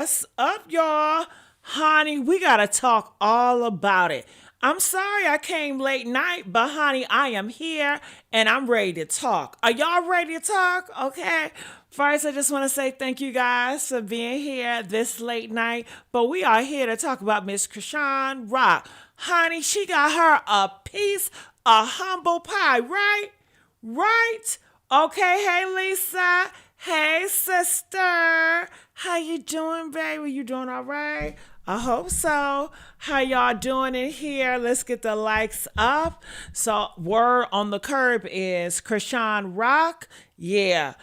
What's up, y'all? Honey, we gotta talk all about it. I'm sorry I came late night, but honey, I am here and I'm ready to talk. Are y'all ready to talk? Okay. First, I just want to say thank you guys for being here this late night. But we are here to talk about Miss Chrisean Rock. Honey, she got her a piece of humble pie, right? Right? Okay, hey Lisa. Hey sister. How you doing, baby? You doing all right? I hope so. How y'all doing in here? Let's get the likes up. So word on the curb is Chrisean Rock. Yeah.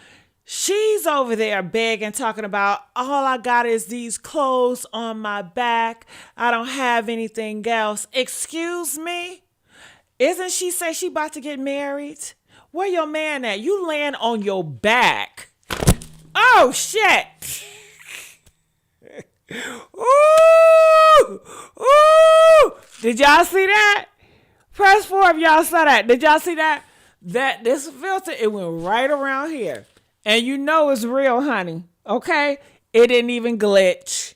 She's over there begging, talking about all I got is these clothes on my back. I don't have anything else. Excuse me? Isn't she say she about to get married? Where your man at? You laying on your back. Oh shit. Ooh! Ooh! Did y'all see that? Press 4 if y'all saw that. Did y'all see that? That this filter, it went right around here. And you know it's real, honey. Okay? It didn't even glitch.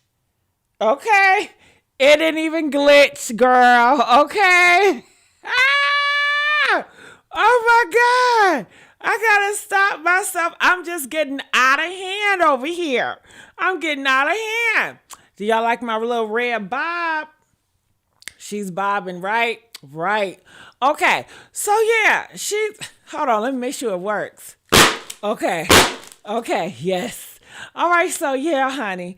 Okay? It didn't even glitch, girl. Okay? Ah! Oh my God. I gotta stop myself. I'm just getting out of hand over here. I'm getting out of hand. Do y'all like my little red bob? She's bobbing, right? Right. Okay. So yeah, hold on, let me make sure it works. Okay. Okay, yes. All right, so yeah, honey.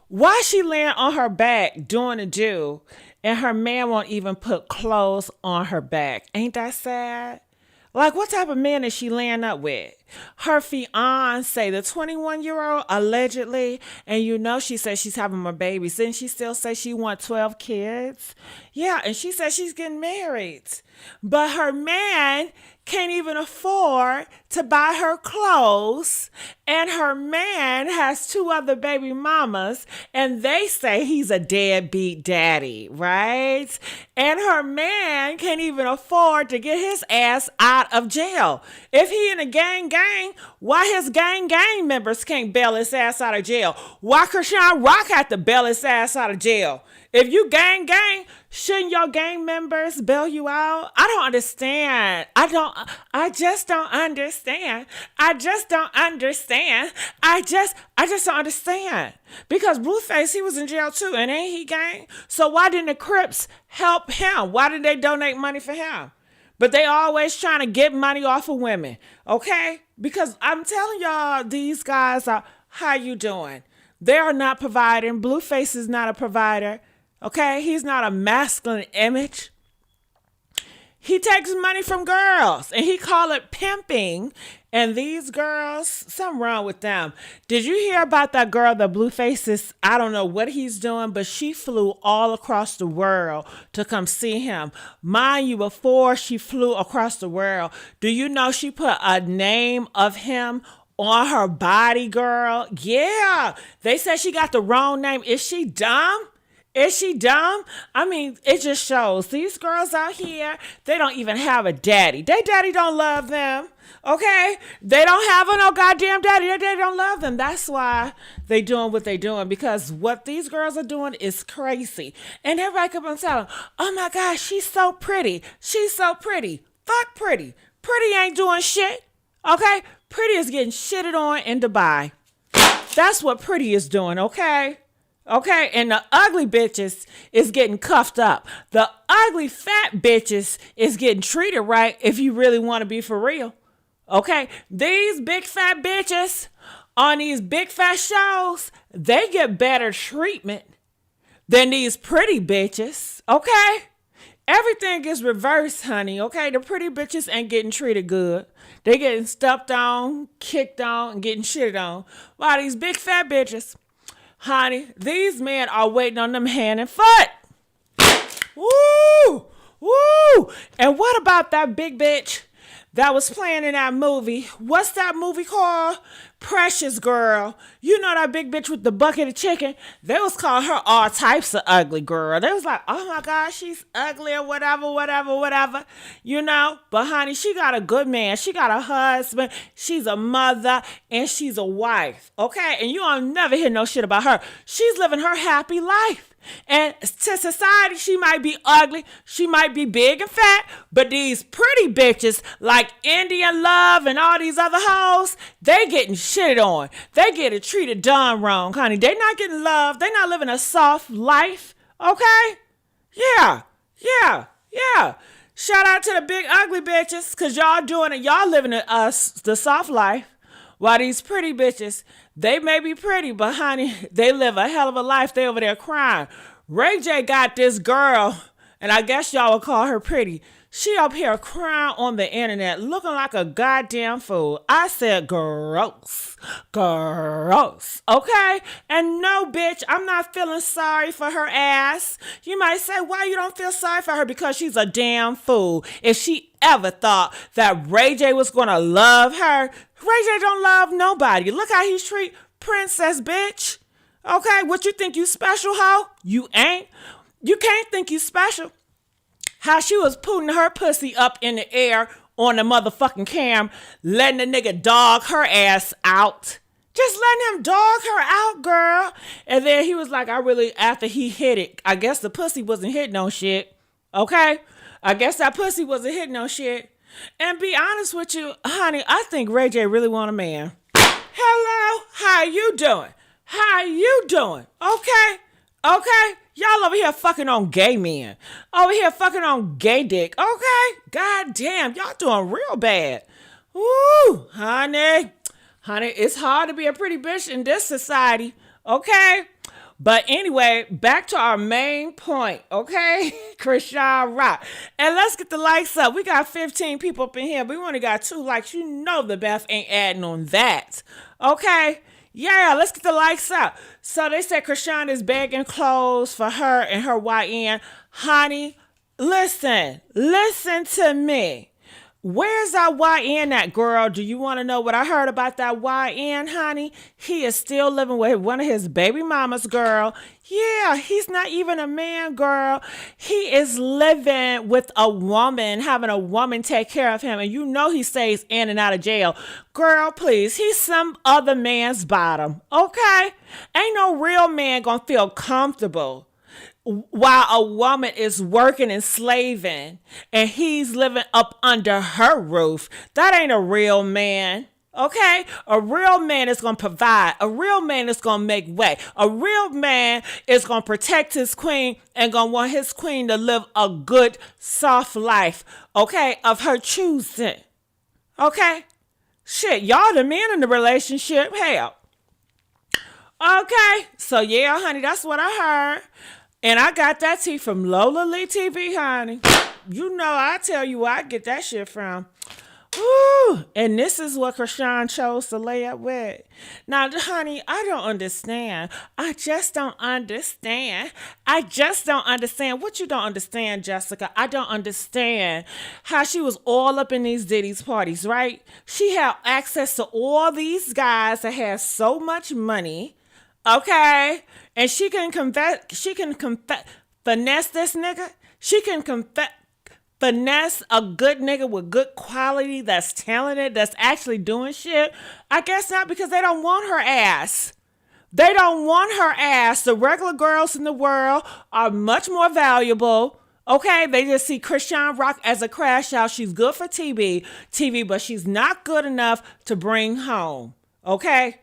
Why she laying on her back doing a do and her man won't even put clothes on her back? Ain't that sad? Like, what type of man is she laying up with? Her fiance, the 21-year-old, allegedly, and you know she says she's having more babies. Didn't she still say she wants 12 kids? Yeah, and she says she's getting married. But her man can't even afford to buy her clothes, and her man has 2 other baby mamas, and they say he's a deadbeat daddy, right? And her man can't even afford to get his ass out of jail. If he in a gang, why his gang members can't bail his ass out of jail? Why Chrisean Rock had to bail his ass out of jail? If you gang, shouldn't your gang members bail you out? I don't understand. I just don't understand. I just don't understand. I just don't understand. Because Blueface, he was in jail too, and ain't he gang? So why didn't the Crips help him? Why did they donate money for him? But they always trying to get money off of women, okay? Because I'm telling y'all, these guys are, how you doing? They are not providing. Blueface is not a provider. Okay, he's not a masculine image. He takes money from girls and he call it pimping. And these girls, something wrong with them. Did you hear about that girl, the Blueface is, I don't know what he's doing, but she flew all across the world to come see him. Mind you, before she flew across the world, do you know she put a name of him on her body, girl? Yeah, they said she got the wrong name. Is she dumb? Is she dumb? I mean, it just shows these girls out here, they don't even have a daddy. Their daddy don't love them. Okay? They don't have no goddamn daddy. Their daddy don't love them. That's why they doing what they doing, because what these girls are doing is crazy. And everybody kept on telling, oh my gosh, she's so pretty. She's so pretty. Fuck pretty. Pretty ain't doing shit. Okay? Pretty is getting shitted on in Dubai. That's what pretty is doing, okay? Okay, and the ugly bitches is getting cuffed up. The ugly fat bitches is getting treated right if you really want to be for real. Okay, these big fat bitches on these big fat shows, they get better treatment than these pretty bitches. Okay, everything is reversed, honey. Okay, the pretty bitches ain't getting treated good. They getting stepped on, kicked on, and getting shitted on. While these big fat bitches, honey, these men are waiting on them hand and foot. Woo! Woo! And what about that big bitch that was playing in that movie? What's that movie called? Precious girl. You know that big bitch with the bucket of chicken? They was calling her all types of ugly, girl. They was like, oh my God, she's ugly or whatever, whatever, whatever. You know? But honey, she got a good man. She got a husband. She's a mother and she's a wife. Okay? And you don't never hear no shit about her. She's living her happy life. And to society, she might be ugly, she might be big and fat, but these pretty bitches like Indian Love and all these other hoes, they getting shitted on. They getting treated darn wrong, honey. They not getting love. They not living a soft life, okay? Yeah. Shout out to the big ugly bitches, because y'all doing it. Y'all living the soft life. While these pretty bitches, they may be pretty, but honey, they live a hell of a life. They over there crying. Ray J got this girl, and I guess y'all would call her pretty. She up here crying on the internet, looking like a goddamn fool. I said gross. Okay? And no, bitch, I'm not feeling sorry for her ass. You might say, why you don't feel sorry for her? Because she's a damn fool. If she ever thought that Ray J was gonna love her, Ray J don't love nobody. Look how he treat Princess, bitch. Okay? What you think you special, hoe? You ain't. You can't think you special. How she was putting her pussy up in the air on the motherfucking cam, letting the nigga dog her ass out. Just letting him dog her out, girl. And then he was like, after he hit it, I guess the pussy wasn't hitting on shit. Okay? I guess that pussy wasn't hitting on shit. And be honest with you, honey, I think Ray J really want a man. Hello? How you doing? Okay? Y'all over here fucking on gay men. Over here fucking on gay dick. Okay? God damn, y'all doing real bad. Woo, honey. Honey, it's hard to be a pretty bitch in this society. Okay? But anyway, back to our main point. Okay? Chrisean Rock. And let's get the likes up. We got 15 people up in here. We only got 2 likes. You know the Beth ain't adding on that. Okay? Yeah, let's get the likes up. So they said Chrisean is begging clothes for her and her YN. Honey, listen to me. Where's that YN at, girl? Do you want to know what I heard about that YN, honey? He is still living with one of his baby mamas, girl. Yeah, he's not even a man, girl. He is living with a woman, having a woman take care of him. And you know he stays in and out of jail. Girl, please, he's some other man's bottom, okay? Ain't no real man gonna feel comfortable while a woman is working and slaving and he's living up under her roof. That ain't a real man. Okay? A real man is going to provide. A real man is going to make way. A real man is going to protect his queen and going to want his queen to live a good, soft life. Okay? Of her choosing. Okay? Shit, y'all the men in the relationship. Hell. Okay? So yeah, honey, that's what I heard. And I got that tea from Lola Lee TV, honey. You know I tell you where I get that shit from. Ooh, and this is what Chrisean chose to lay up with. Now, honey, I don't understand. I just don't understand. What you don't understand, Jessica? I don't understand how she was all up in these Diddy's parties, right? She had access to all these guys that had so much money, okay? And she can finesse this nigga. She can finesse a good nigga with good quality that's talented, that's actually doing shit. I guess not, because they don't want her ass. They don't want her ass. The regular girls in the world are much more valuable. Okay, they just see Chrisean Rock as a crash out. She's good for TV, but she's not good enough to bring home. Okay?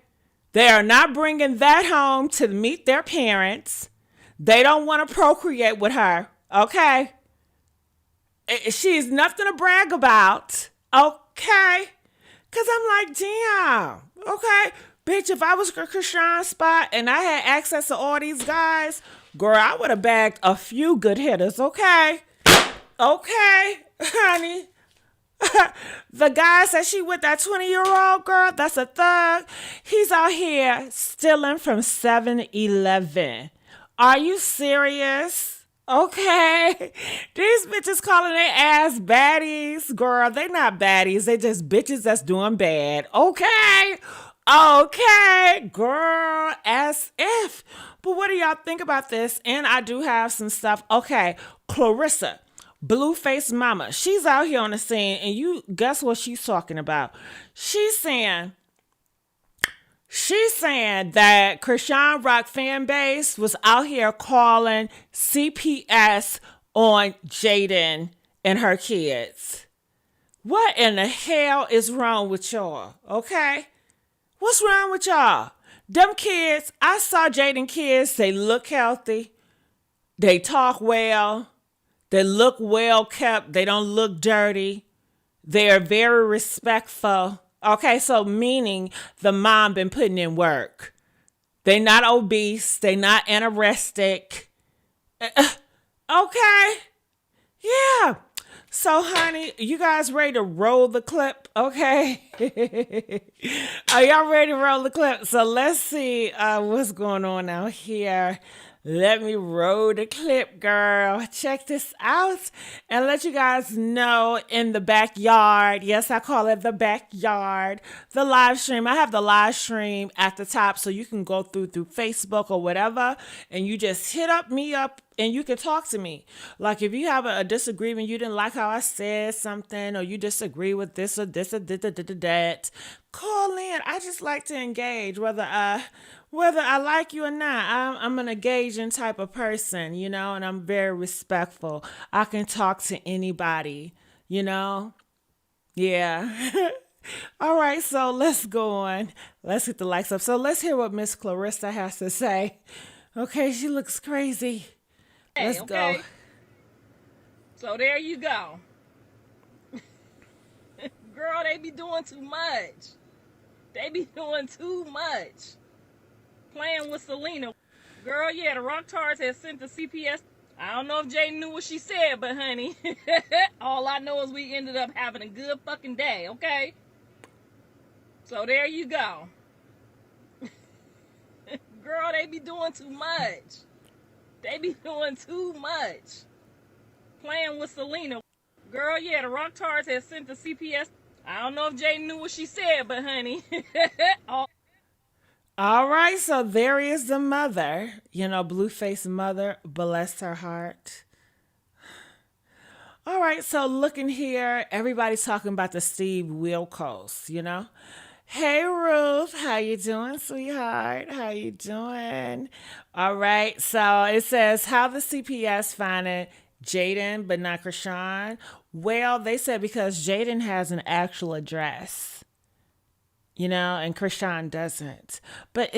They are not bringing that home to meet their parents. They don't want to procreate with her. Okay? She's nothing to brag about. Okay? Because I'm like, damn. Okay? Bitch, if I was Chrisean's spot and I had access to all these guys, girl, I would have bagged a few good hitters. Okay? Okay, honey. The guy said she with that 20-year-old girl, that's a thug. He's out here stealing from 7-Eleven. Are you serious? Okay. These bitches calling their ass baddies. Girl, they not baddies. They just bitches that's doing bad. Okay. Okay, girl, as if. But what do y'all think about this? And I do have some stuff. Okay, Clarissa, Blueface Mama, she's out here on the scene, and you guess what she's talking about? She's saying She's saying that Chrisean Rock fan base was out here calling CPS on Jaidyn and her kids. What in the hell is wrong with y'all? Okay? What's wrong with y'all? Them kids, I saw Jaidyn kids, they look healthy, they talk well, they look well kept, they don't look dirty, they are very respectful. Okay, so meaning the mom been putting in work. They not obese. They not anorexic. Okay. Yeah. So, honey, you guys ready to roll the clip? Okay. Are y'all ready to roll the clip? So let's see what's going on out here. Let me roll the clip, girl. Check this out and let you guys know in the backyard. Yes, I call it the backyard. The live stream. I have the live stream at the top so you can go through Facebook or whatever and you just hit me up and you can talk to me. Like if you have a disagreement, you didn't like how I said something or you disagree with this or that, call in. I just like to engage whether I like you or not. I'm an engaging type of person, and I'm very respectful. I can talk to anybody, Yeah. All right, so let's go on. Let's get the likes up. So let's hear what Miss Clarissa has to say. Okay, she looks crazy. Let's go. So there you go. Girl, they be doing too much. They be doing too much. Playing with Selena. Girl, yeah, the Rocktards had sent the CPS. I don't know if Jaidyn knew what she said, but honey, all I know is we ended up having a good fucking day, okay? So there you go. Girl, they be doing too much. They be doing too much. Playing with Selena. Girl, yeah, the Rocktards had sent the CPS. I don't know if Jaidyn knew what she said, but honey, All right, so there is the mother, Blueface mother, bless her heart. All right, so looking here, everybody's talking about the Steve Wilkos, Hey Ruth, how you doing, sweetheart? How you doing? All right, so it says how the CPS finding Jaidyn but not Chrisean. Well, they said because Jaidyn has an actual address. And Chrisean doesn't. But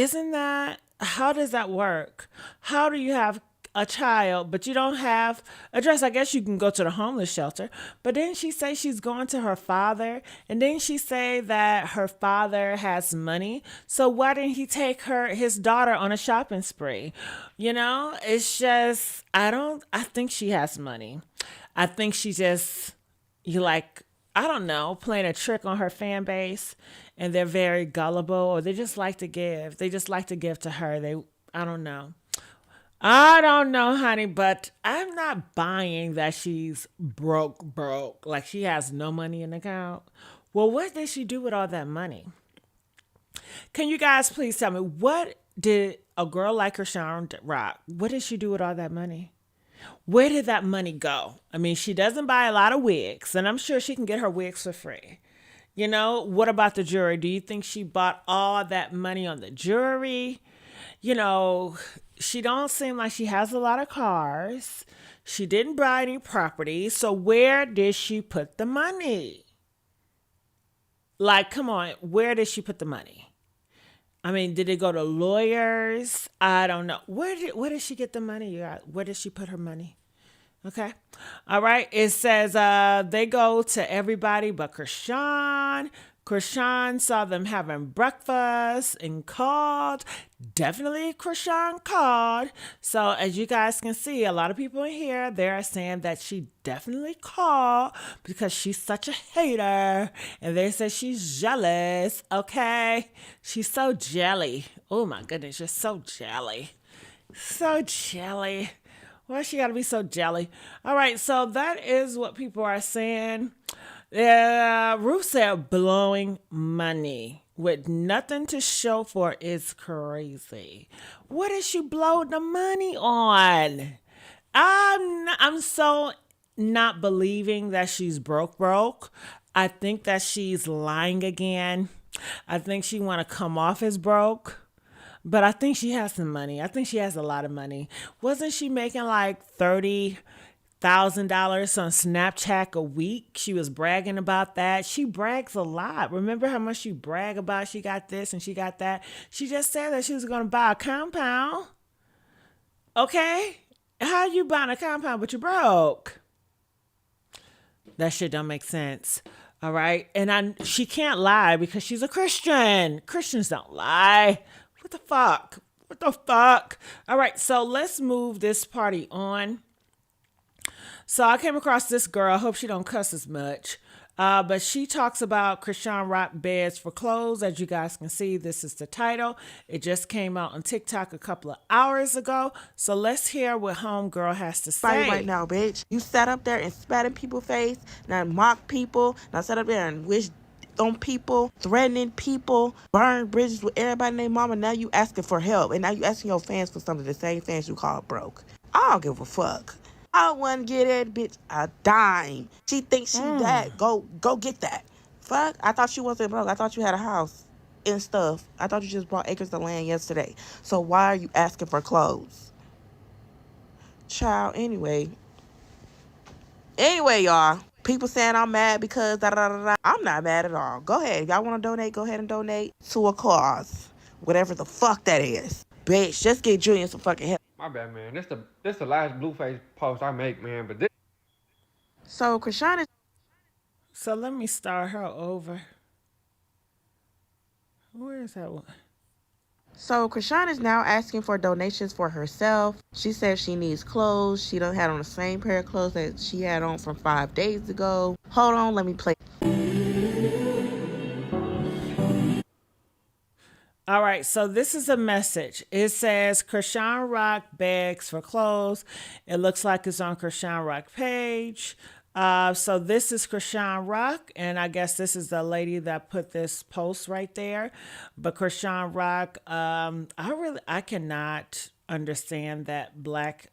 how does that work? How do you have a child, but you don't have a address? I guess you can go to the homeless shelter. But didn't she say she's going to her father? And didn't she say that her father has money? So why didn't he take his daughter on a shopping spree? It's just, I think she has money. I think she just, I don't know, playing a trick on her fan base, and they're very gullible, or they just like to give. They just like to give to her. I don't know. I don't know, honey, but I'm not buying that she's broke, like she has no money in the account. Well, what did she do with all that money? Can you guys please tell me, what did a girl like Chrisean Rock, what did she do with all that money? Where did that money go? I mean, she doesn't buy a lot of wigs, and I'm sure she can get her wigs for free. What about the jewelry? Do you think she bought all that money on the jewelry? She don't seem like she has a lot of cars. She didn't buy any property. So where did she put the money? Like, come on, where did she put the money? I mean, did it go to lawyers? I don't know. Where did she get the money? Where did she put her money? Okay. All right. It says they go to everybody but Chrisean. Chrisean saw them having breakfast and called. Definitely Chrisean called. So as you guys can see, a lot of people in here, they're saying that she definitely called because she's such a hater. And they say she's jealous. Okay. She's so jelly. Oh my goodness. You're so jelly. So jelly. Why she gotta be so jelly? All right, so that is what people are saying. Ruth said blowing money. with nothing to show for is crazy. What did she blow the money on? I'm so not believing that she's broke. I think that she's lying again. I think she want to come off as broke. But I think she has some money. I think she has a lot of money. Wasn't she making like $30,000 on Snapchat a week? She was bragging about that. She brags a lot. Remember how much she brag about she got this and she got that? She just said that she was going to buy a compound. Okay? How you buying a compound but you broke? That shit don't make sense. All right? And she can't lie because she's a Christian. Christians don't lie. What the fuck? What the fuck? All right, so let's move this party on. So I came across this girl. I hope she don't cuss as much. But she talks about Chrisean Rock beds for clothes. As you guys can see, this is the title. It just came out on TikTok a couple of hours ago. So let's hear what homegirl has to say. Right now, bitch. You sat up there and spat in people's face, now mock people, now sat up there and wish on people, threatening people, burn bridges with everybody and their mama. Now you asking for help, and now you asking your fans for something, the same fans you call broke. I don't give a fuck. I wouldn't get that bitch a dime. She thinks she that. Go get that. Fuck. I thought you wasn't broke. I thought you had a house and stuff. I thought you just bought acres of land yesterday. So why are you asking for clothes? Child, anyway, y'all. People saying I'm mad because da-da-da-da. I'm not mad at all. Go ahead. If y'all want to donate, go ahead and donate to a cause. Whatever the fuck that is. Bitch, just get Julian some fucking help. My bad, man. This the last Blueface post I make, man. But this. So, Chrisean is... So let me start her over. Where is that one? So Chrisean is now asking for donations for herself. She says she needs clothes. She don't have on the same pair of clothes that she had on from 5 days ago. Hold on, let me play. All right, so this is a message. It says Chrisean Rock begs for clothes. It looks like it's on Chrisean Rock page. So this is Chrisean Rock, and I guess this is the lady that put this post right there. But Chrisean Rock, I cannot understand that black.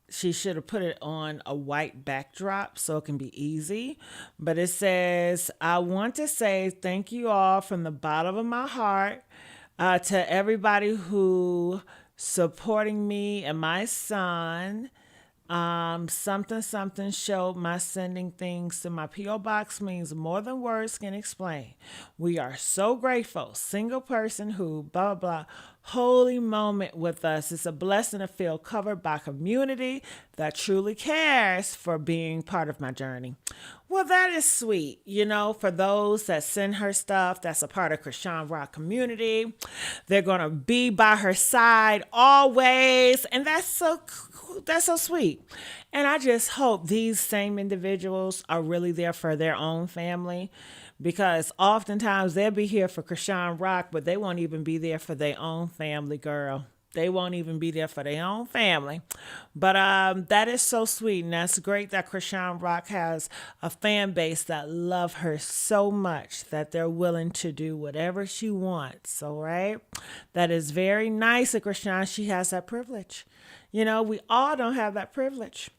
She should have put it on a white backdrop so it can be easy. But it says, I want to say thank you all from the bottom of my heart to everybody who supporting me and my son. Something showed my sending things to my P.O. box means more than words can explain. We are so grateful. Single person who blah, blah, holy moment with us. It's a blessing to feel covered by community that truly cares for being part of my journey. Well, that is sweet. You know, for those that send her stuff, that's a part of Chrisean Rock community. They're going to be by her side always. And that's so sweet. And I just hope these same individuals are really there for their own family, because oftentimes they'll be here for Chrisean Rock, but they won't even be there for their own family, girl. They won't even be there for their own family. But that is so sweet. And that's great that Chrisean Rock has a fan base that love her so much that they're willing to do whatever she wants. All right. That is very nice of Chrisean. She has that privilege. You know, we all don't have that privilege.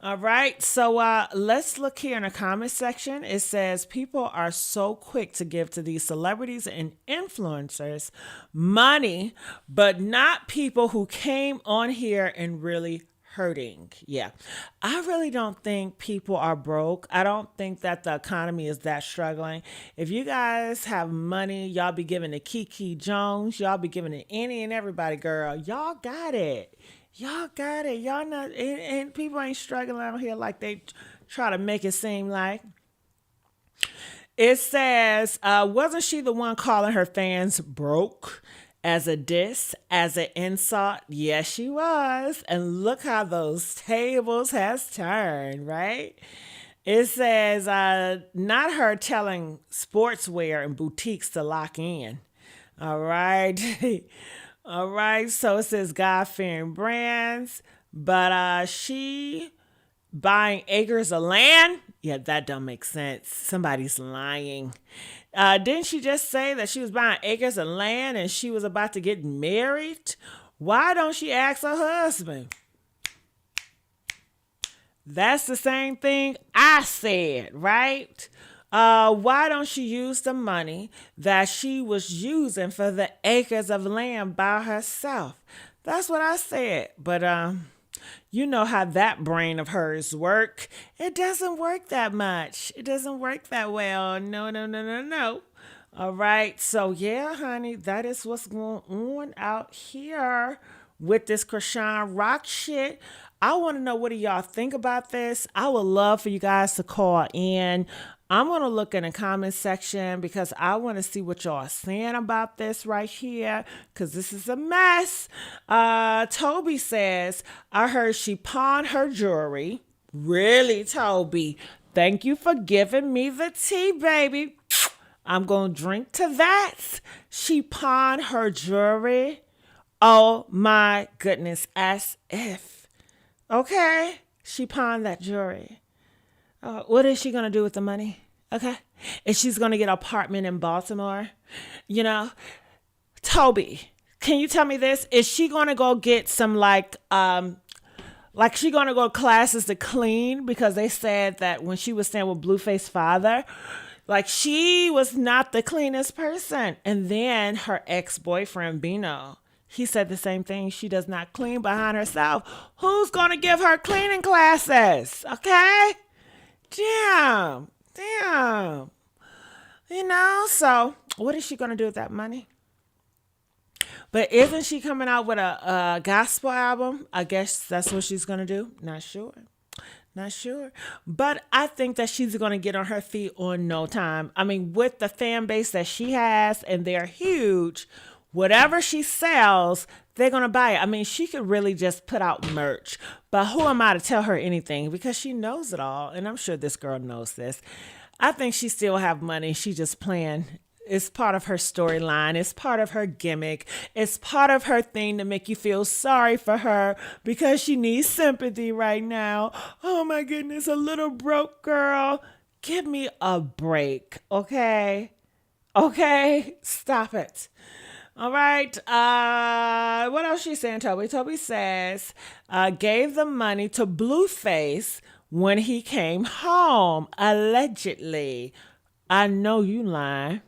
All right, so let's look here in the comment section. It says people are so quick to give to these celebrities and influencers money, but not people who came on here and really hurting. Yeah, I really don't think people are broke. I don't think that the economy is that struggling. If you guys have money, y'all be giving to Kiki Jones. Y'all be giving to any and everybody, girl. Y'all got it. Y'all got it. Y'all not, and people ain't struggling out here like they try to make it seem like. It says, wasn't she the one calling her fans broke as a diss, as an insult? Yes, she was. And look how those tables has turned, right? It says, not her telling sportswear and boutiques to lock in. All right. All right, so it says God-fearing brands, but she buying acres of land. Yeah, that don't make sense. Somebody's lying. Didn't she just say that she was buying acres of land and she was about to get married? Why don't she ask her husband? That's the same thing I said, right? Why don't she use the money that she was using for the acres of land by herself? That's what I said. But you know how that brain of hers work. It doesn't work that much. It doesn't work that well. No, no, no, no, no. All right. So yeah, honey, that is what's going on out here with this Chrisean Rock shit. I want to know, what do y'all think about this? I would love for you guys to call in. I'm going to look in the comment section because I want to see what y'all are saying about this right here, because this is a mess. Toby says, I heard she pawned her jewelry. Really, Toby? Thank you for giving me the tea, baby. I'm going to drink to that. She pawned her jewelry. Oh my goodness, as if. Okay, she pawned that jewelry. What is she going to do with the money? Okay. If she's going to get an apartment in Baltimore, you know, Toby, can you tell me this? Is she going to go get some like she going to go classes to clean? Because they said that when she was staying with Blueface's father, like she was not the cleanest person. And then her ex-boyfriend, Bino, he said the same thing. She does not clean behind herself. Who's going to give her cleaning classes? Okay? Damn. You know, so what is she going to do with that money? But isn't she coming out with a gospel album? I guess that's what she's going to do. Not sure. But I think that she's going to get on her feet on no time. I mean, with the fan base that she has, and they're huge, whatever she sells, they're going to buy it. I mean, she could really just put out merch. But who am I to tell her anything? Because she knows it all. And I'm sure this girl knows this. I think she still have money. She just playing. It's part of her storyline. It's part of her gimmick. It's part of her thing to make you feel sorry for her because she needs sympathy right now. Oh my goodness, a little broke girl. Give me a break, okay? Okay? Stop it. All right. What else she saying, Toby? Toby says, gave the money to Blueface when he came home, allegedly. I know you lying.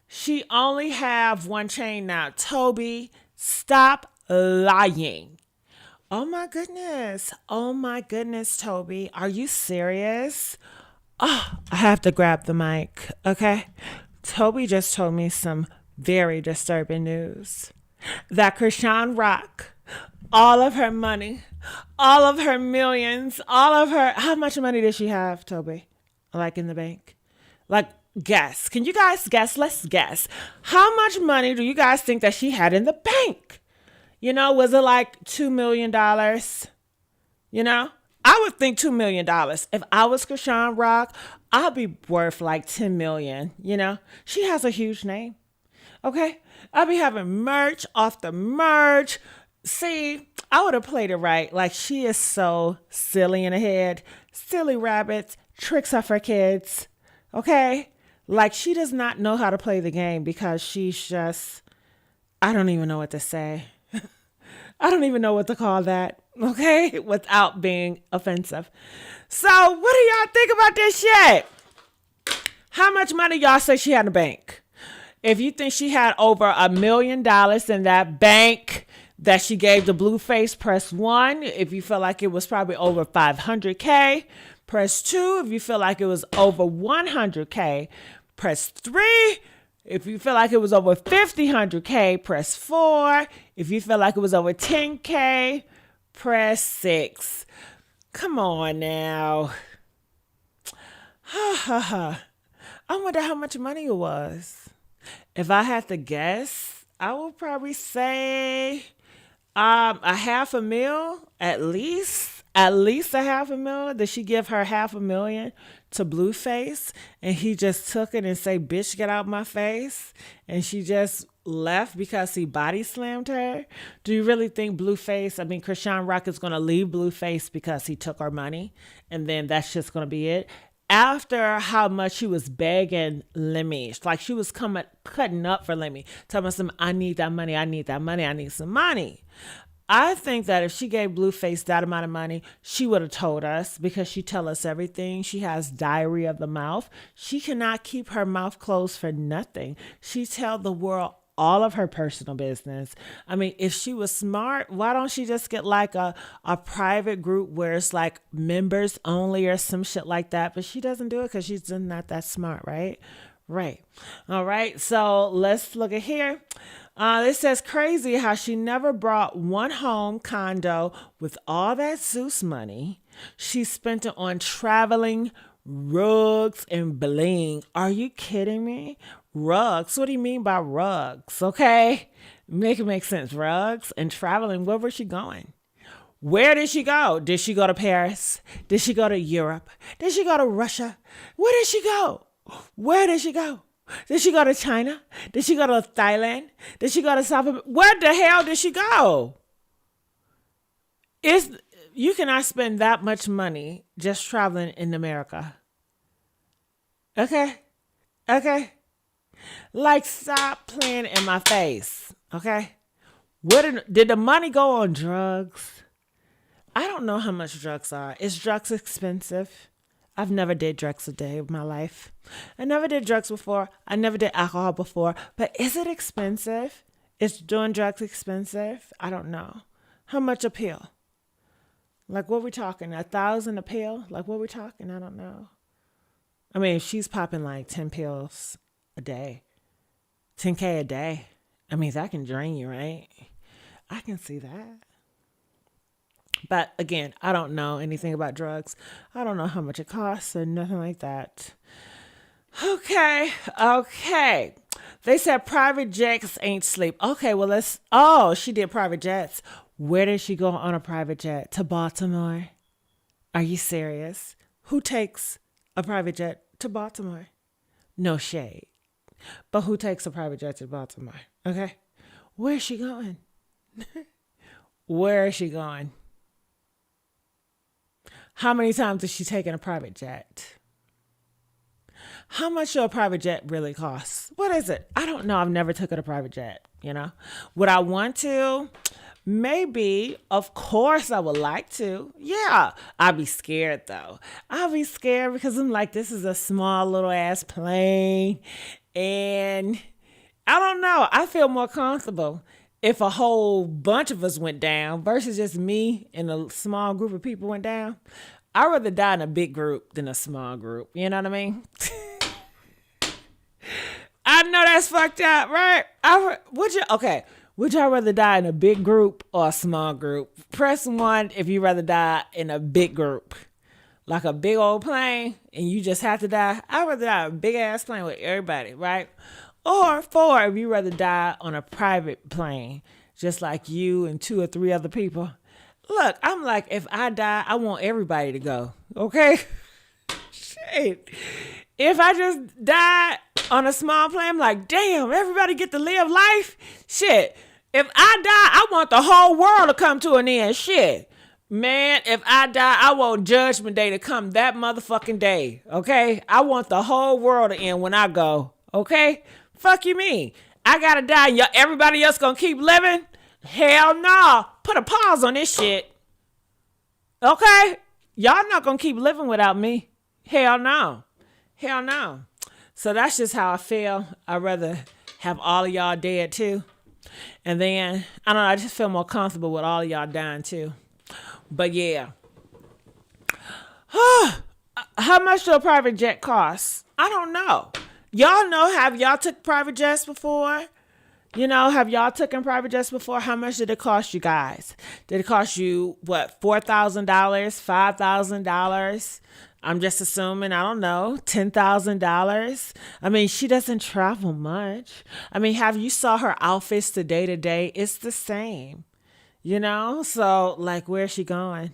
She only have one chain now. Toby, stop lying. Oh my goodness, Toby. Are you serious? Oh, I have to grab the mic, okay? Toby just told me some very disturbing news. That Chrisean Rock, all of her money, all of her millions, how much money did she have, Toby? Like in the bank? Like, guess. Can you guys guess? Let's guess. How much money do you guys think that she had in the bank? You know, was it like $2 million? You know? I would think $2 million. If I was Chrisean Rock, I'd be worth like $10 million. You know, she has a huge name. Okay, I'd be having merch off the merch. See, I would have played it right. Like, she is so silly in the head. Silly rabbits, tricks her for kids. Okay, like she does not know how to play the game because she's just, I don't even know what to say. I don't even know what to call that, okay, without being offensive. So what do y'all think about this shit? How much money y'all say she had in the bank? If you think she had over $1 million in that bank that she gave to Blueface, press 1. If you feel like it was probably over $500K, press 2. If you feel like it was over $100K, press 3. If you feel like it was over $100K, press 4. If you feel like it was over $10K, press 6. Come on now. I wonder how much money it was. If I had to guess, I would probably say $500,000 at least. At least $500,000. Did she give her $500,000 to Blueface and he just took it and say, bitch, get out my face? And she just left because he body slammed her? Do you really think Chrisean Rock is going to leave Blueface because he took her money and then that's just going to be it? After how much she was begging Lemmy, like she was cutting up for Lemmy, telling him, I need that money, I need that money, I need some money. I think that if she gave Blueface that amount of money, she would have told us because she tell us everything. She has diary of the mouth. She cannot keep her mouth closed for nothing. She tell the world all of her personal business. I mean, if she was smart, why don't she just get like a private group where it's like members only or some shit like that? But she doesn't do it because she's not that smart, right? Right. All right. So let's look at here. It says crazy how she never brought one home condo with all that Zeus money. She spent it on traveling, rugs, and bling. Are you kidding me? Rugs? What do you mean by rugs? Okay. Make it make sense. Rugs and traveling. Where was she going? Where did she go? Did she go to Paris? Did she go to Europe? Did she go to Russia? Where did she go? Where did she go? Did she go to China? Did she go to Thailand? Did she go to South America? Where the hell did she go? You cannot spend that much money just traveling in America. Okay? Like, stop playing in my face. Okay? Did the money go on drugs? I don't know how much drugs are. Is drugs expensive? I've never did drugs a day of my life. I never did drugs before. I never did alcohol before. But is it expensive? Is doing drugs expensive? I don't know. How much a pill? Like, what we talking? 1,000 a pill? Like, what we talking? I don't know. I mean, she's popping like 10 pills a day. 10K a day. I mean, that can drain you, right? I can see that. But again, I don't know anything about drugs. I don't know how much it costs or nothing like that. Okay. They said private jets ain't sleep. Okay, well she did private jets. Where did she go on a private jet? To Baltimore? Are you serious? Who takes a private jet to Baltimore? No shade. But who takes a private jet to Baltimore? Okay. Where is she going? Where is she going? How many times has she taken a private jet? How much do a private jet really cost? What is it? I don't know. I've never taken a private jet, Would I want to? Maybe. Of course I would like to. Yeah. I'd be scared though. I'd be scared because I'm like, this is a small little ass plane. And I don't know. I feel more comfortable if a whole bunch of us went down versus just me and a small group of people went down. I'd rather die in a big group than a small group. You know what I mean? I know that's fucked up, right? Would y'all rather die in a big group or a small group? Press 1 if you rather die in a big group. Like a big old plane and you just have to die. I'd rather die in a big ass plane with everybody, right? Or 4 if you rather die on a private plane, just like you and 2 or 3 other people. Look, I'm like, if I die, I want everybody to go, okay? Shit. If I just die on a small plane, I'm like, damn, everybody get to live life? Shit. If I die, I want the whole world to come to an end. Shit. Man, if I die, I want Judgment Day to come that motherfucking day, okay? I want the whole world to end when I go, okay? Fuck you mean? I gotta die. Everybody else gonna keep living? Hell no. Put a pause on this shit. Okay? Y'all not gonna keep living without me. Hell no. So that's just how I feel. I'd rather have all of y'all dead too. And then, I don't know, I just feel more comfortable with all of y'all dying too. But yeah. How much do a private jet cost? I don't know. Y'all know, have y'all took private jets before? Have y'all taken private jets before? How much did it cost you guys? Did it cost you, what, $4,000, $5,000? I'm just assuming, I don't know, $10,000. I mean, she doesn't travel much. I mean, have you saw her outfits to day? It's the same, So, like, where's she going?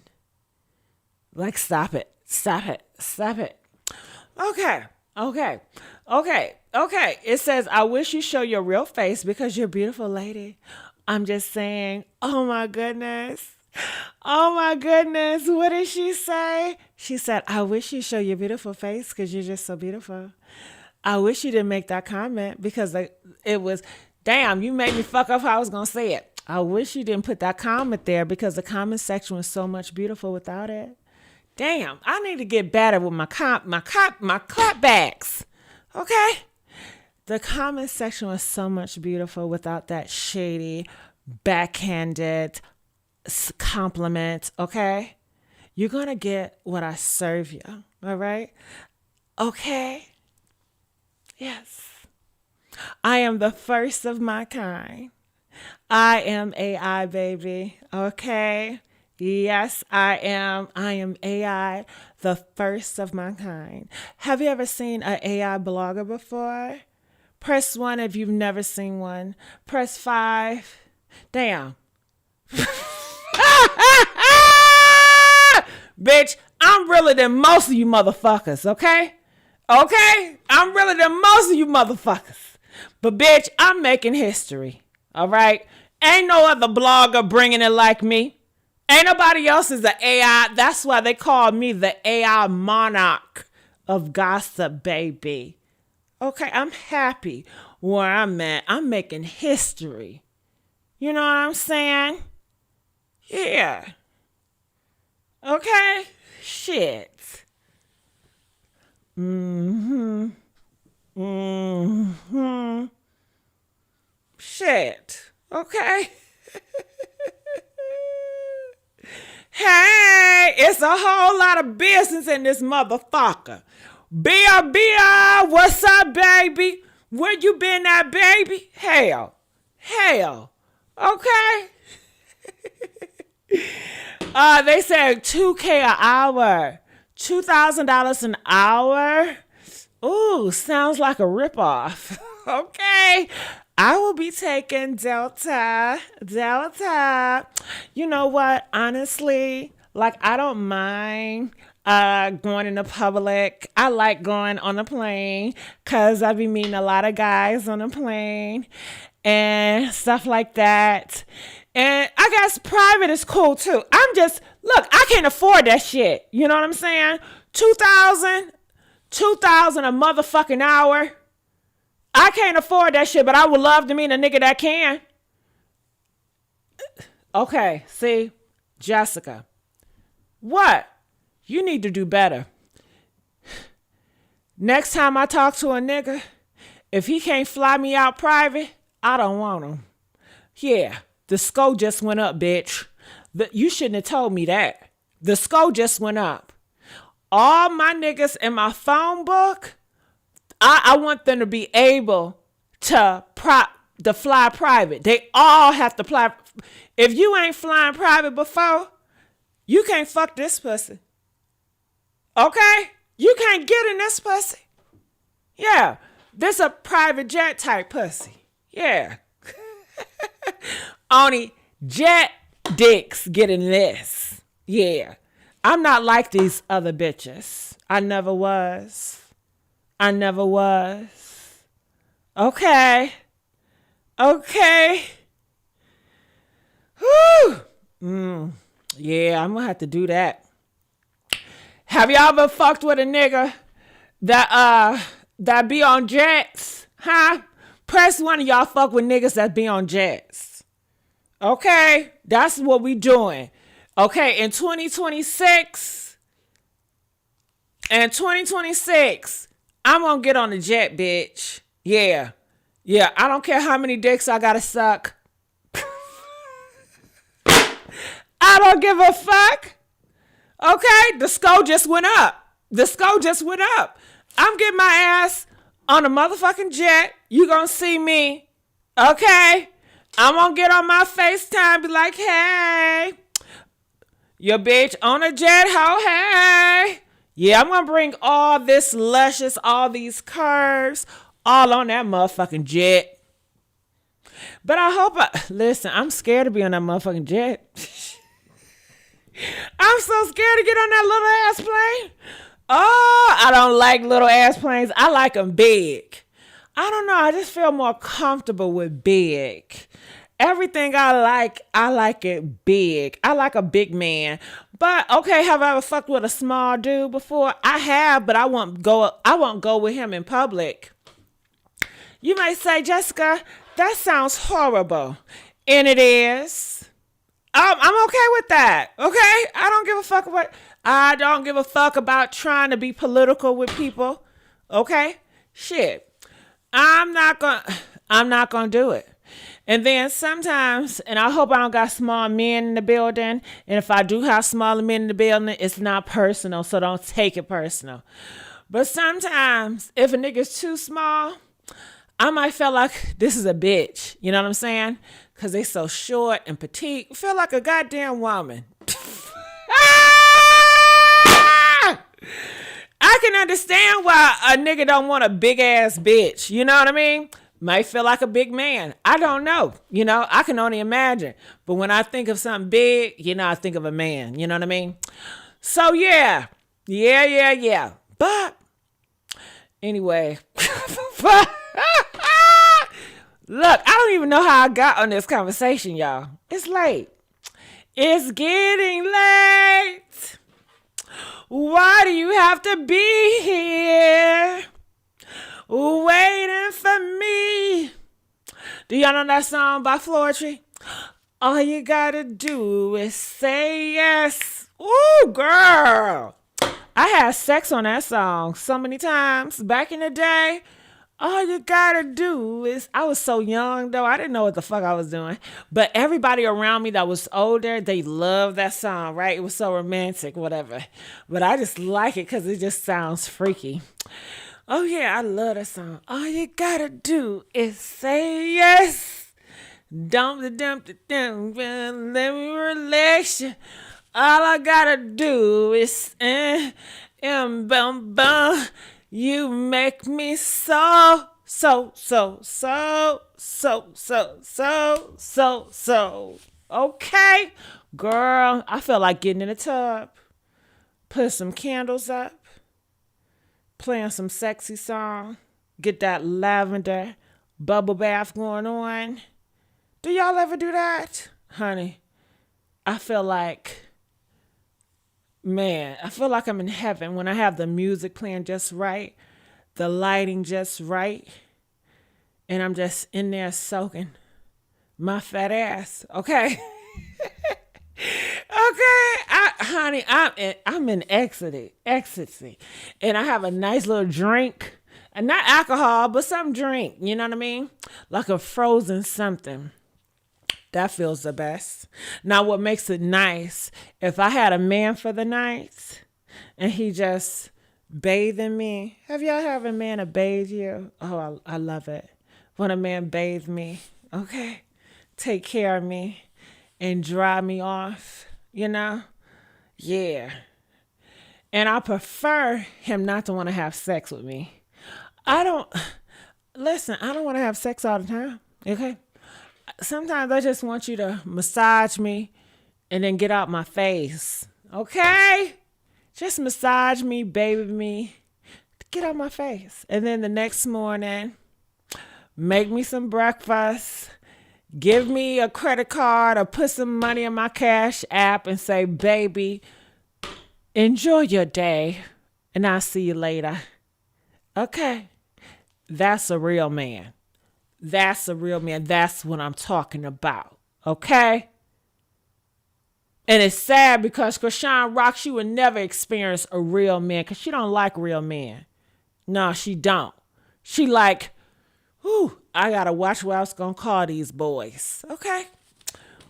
Like, stop it. Okay, it says, I wish you show your real face because you're a beautiful lady. I'm just saying, oh my goodness. Oh my goodness. What did she say? She said, I wish you show your beautiful face because you're just so beautiful. I wish you didn't make that comment because it was, damn, you made me fuck up how I was going to say it. I wish you didn't put that comment there because the comment section was so much beautiful without it. Damn, I need to get better with my clapbacks. Okay? The comment section was so much beautiful without that shady, backhanded compliment, okay? You're going to get what I serve you, all right? Okay? Yes. I am the first of my kind. I am AI, baby, okay? Yes, I am. I am AI, the first of my kind. Have you ever seen an AI blogger before? Press 1 if you've never seen one. Press 5. Damn. Bitch, I'm realer than most of you motherfuckers, okay? Okay? I'm realer than most of you motherfuckers. But bitch, I'm making history, all right? Ain't no other blogger bringing it like me. Ain't nobody else is an AI. That's why they call me the AI monarch of gossip, baby. Okay, I'm happy where I'm at. I'm making history. You know what I'm saying? Yeah. Okay? Shit. Shit. Okay? Hey, it's a whole lot of business in this motherfucker. Bia, what's up, baby? Where you been at, baby? Hell. Okay. They said $2,000 an hour. $2,000 an hour? Ooh, sounds like a ripoff. Okay. I will be taking Delta. You know what? Honestly, like, I don't mind going in the public. I like going on a plane because I be meeting a lot of guys on a plane and stuff like that. And I guess private is cool too. Look, I can't afford that shit. You know what I'm saying? $2,000 a motherfucking hour. I can't afford that shit, but I would love to meet a nigga that can. Okay, see, Jessica, what? You need to do better. Next time I talk to a nigga, if he can't fly me out private, I don't want him. Yeah, the score just went up, bitch. You shouldn't have told me that. The score just went up. All my niggas in my phone book, I want them to be able to fly private. They all have to fly. If you ain't flying private before, you can't fuck this pussy. Okay? You can't get in this pussy. Yeah. This a private jet type pussy. Yeah. Only jet dicks get in this. Yeah. I'm not like these other bitches. I never was. Okay. Whew. Yeah, I'm gonna have to do that. Have y'all ever fucked with a nigga that be on jets? Huh? Press 1 of y'all fuck with niggas that be on jets. Okay? That's what we doing. Okay, in 2026, I'm gonna get on the jet, bitch. Yeah, I don't care how many dicks I gotta suck. I don't give a fuck. Okay, the score just went up. I'm getting my ass on a motherfucking jet. You gonna see me. Okay? I'm gonna get on my FaceTime, be like, hey, your bitch on a jet, ho, hey. Yeah, I'm gonna bring all this luscious, all these curves, all on that motherfucking jet. But listen, I'm scared to be on that motherfucking jet. I'm so scared to get on that little ass plane. Oh, I don't like little ass planes. I like them big. I don't know. I just feel more comfortable with big. Everything I like it big. I like a big man. But okay, have I ever fucked with a small dude before? I have, but I won't go with him in public. You may say, Jessica, that sounds horrible. And it is. I'm okay with that. Okay? I don't give a fuck about trying to be political with people. Okay? Shit. I'm not gonna do it. And then sometimes, and I hope I don't got small men in the building. And if I do have smaller men in the building, it's not personal, so don't take it personal. But sometimes, if a nigga's too small, I might feel like this is a bitch. You know what I'm saying? Because they so short and petite. Feel like a goddamn woman. I can understand why a nigga don't want a big ass bitch. You know what I mean? Might feel like a big man. I don't know. You know, I can only imagine. But when I think of something big, you know, I think of a man. You know what I mean? So yeah. But anyway. Look, I don't even know how I got on this conversation, y'all. It's late. It's getting late. Why do you have to be here waiting for me? Do y'all know that song by Floetry? All you gotta do is say yes. Ooh, girl. I had sex on that song so many times back in the day. All you gotta do is, I was so young though, I didn't know what the fuck I was doing. But everybody around me that was older, they loved that song, right? It was so romantic, whatever. But I just like it because it just sounds freaky. Oh yeah, I love that song. All you gotta do is say yes. Let me relax you. All I gotta do is bum. You make me so. Okay, girl, I feel like getting in the tub, put some candles up, playing some sexy song, get that lavender bubble bath going on. Do y'all ever do that? Honey, I feel like I'm in heaven when I have the music playing just right, the lighting just right, and I'm just in there soaking my fat ass, okay? Okay, I'm in ecstasy, and I have a nice little drink, and not alcohol, but some drink, you know what I mean? Like a frozen something. That feels the best. Now, what makes it nice, if I had a man for the night and he just bathing me. Have y'all had a man to bathe you? Oh, I love it. When a man bathe me, okay? Take care of me and dry me off, you know? Yeah. And I prefer him not to want to have sex with me. I don't want to have sex all the time, okay? Sometimes I just want you to massage me and then get out my face. Okay? Just massage me, baby me. Get out my face. And then the next morning, make me some breakfast. Give me a credit card or put some money in my Cash app and say, baby, enjoy your day. And I'll see you later. Okay? That's a real man. That's a real man. That's what I'm talking about. Okay? And it's sad because Chrisean Rock, she would never experience a real man because she don't like real men. No, she don't. She like, I got to watch what I was going to call these boys. Okay?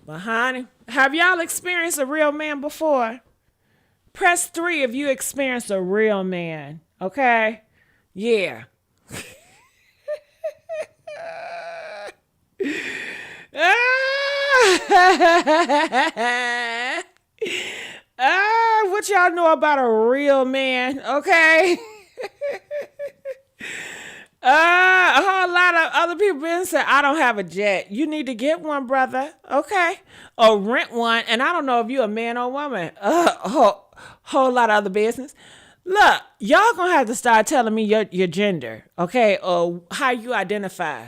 But honey, have y'all experienced a real man before? Press 3 if you experienced a real man. Okay? Yeah. What y'all know about a real man, okay? A whole lot of other people been saying, I don't have a jet. You need to get one, brother, okay? Or rent one, and I don't know if you're a man or woman. Whole lot of other business. Look, y'all gonna have to start telling me your gender, okay, or how you identify.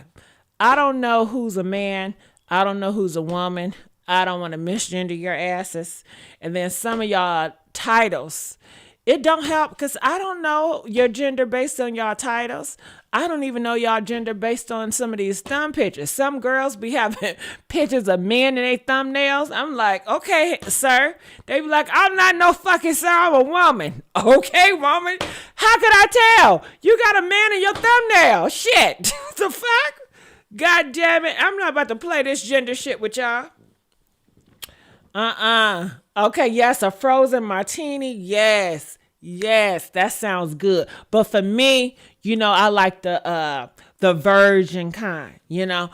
I don't know who's a man. I don't know who's a woman. I don't want to misgender your asses. And then some of y'all titles, it don't help because I don't know your gender based on y'all titles. I don't even know y'all gender based on some of these thumb pictures. Some girls be having pictures of men in their thumbnails. I'm like, okay, sir. They be like, I'm not no fucking sir, I'm a woman. Okay, woman. How could I tell? You got a man in your thumbnail. Shit. What the fuck? God damn it. I'm not about to play this gender shit with y'all. Okay, yes, a frozen martini. Yes, that sounds good. But for me, I like the virgin kind. When I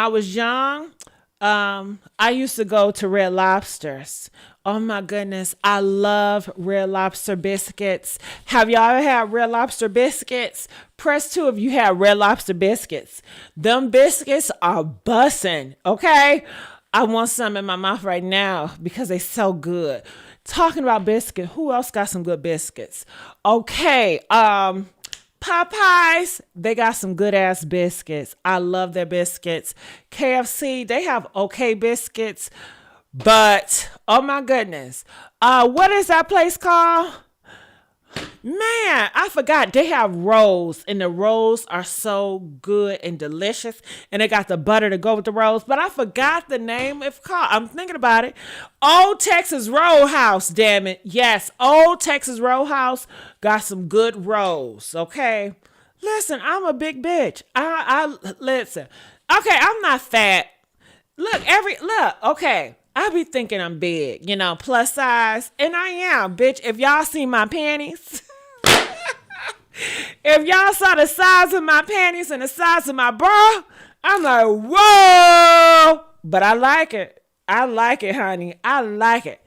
was young, I used to go to Red Lobsters. Oh my goodness, I love Red Lobster biscuits. Have y'all ever had Red Lobster biscuits? Press 2 if you have Red Lobster biscuits. Them biscuits are bussin', okay? I want some in my mouth right now because they so good. Talking about biscuit, who else got some good biscuits? Okay, Popeyes, they got some good ass biscuits. I love their biscuits. KFC, they have okay biscuits, but oh my goodness, what is that place called? Man, I forgot. They have rolls, and the rolls are so good and delicious, and they got the butter to go with the rolls, but I forgot the name it's called. I'm thinking about it. Old Texas Roadhouse, damn it. Yes, Old Texas Roadhouse got some good rolls, okay? Listen, I'm a big bitch. Listen. Okay, I'm not fat. Look, okay. I be thinking I'm big, plus size, and I am, bitch. If y'all see my panties, if y'all saw the size of my panties and the size of my bra, I'm like, whoa! But I like it. I like it, honey. I like it.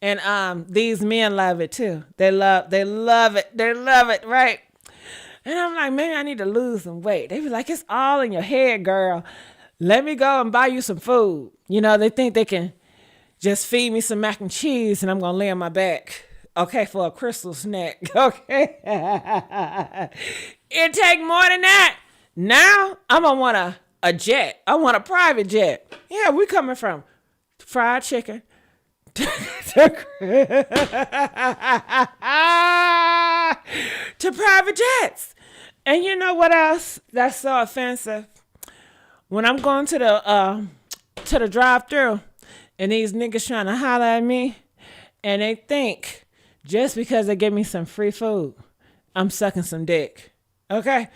And these men love it too. They love it, right? And I'm like, maybe I need to lose some weight. They be like, it's all in your head, girl. Let me go and buy you some food. They think they can just feed me some mac and cheese and I'm going to lay on my back. Okay, for a crystal snack. Okay. It take more than that. Now, I'm going to want a jet. I want a private jet. Yeah, we coming from fried chicken to private jets. And you know what else that's so offensive? When I'm going to the drive-thru and these niggas trying to holler at me and they think just because they give me some free food, I'm sucking some dick. Okay?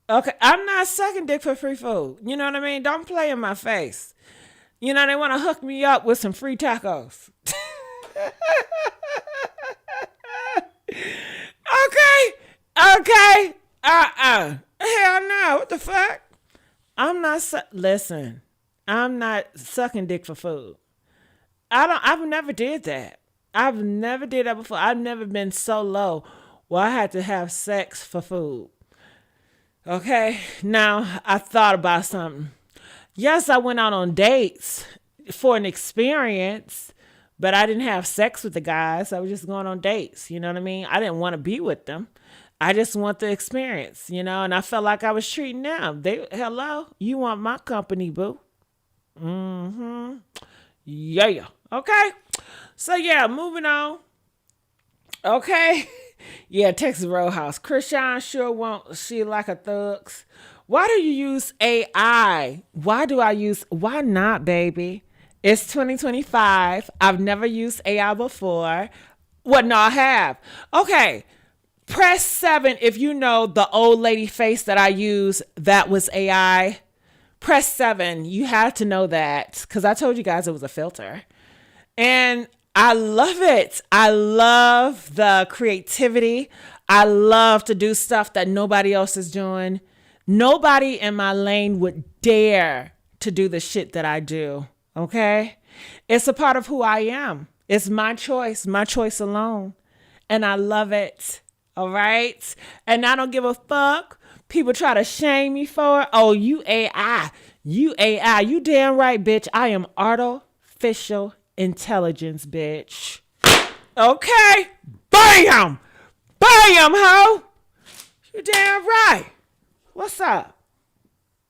I'm not sucking dick for free food. You know what I mean? Don't play in my face. They want to hook me up with some free tacos. Okay. Hell no. What the fuck? I'm not sucking dick for food. I've never did that. I've never did that before. I've never been so low where I had to have sex for food. Okay. Now I thought about something. Yes, I went out on dates for an experience, but I didn't have sex with the guys. I was just going on dates. You know what I mean? I didn't want to be with them. I just want the experience, and I felt like I was treating them. Hello, you want my company, boo? Mm-hmm. Yeah. Okay. So yeah, moving on. Okay. Yeah, Texas Roadhouse. Chrisean sure won't. She like a thugs. Why do you use AI? Why not, baby? It's 2025. I've never used AI before. Well, no, I have. Okay. Press 7 if you know the old lady face that I use, that was AI. Press 7. You have to know that because I told you guys it was a filter. And I love it. I love the creativity. I love to do stuff that nobody else is doing. Nobody in my lane would dare to do the shit that I do. Okay? It's a part of who I am. It's my choice alone. And I love it. All right. And I don't give a fuck. People try to shame me for it. Oh, you AI. You damn right, bitch. I am artificial intelligence, bitch. Okay? Bam! Bam, ho! You damn right. What's up?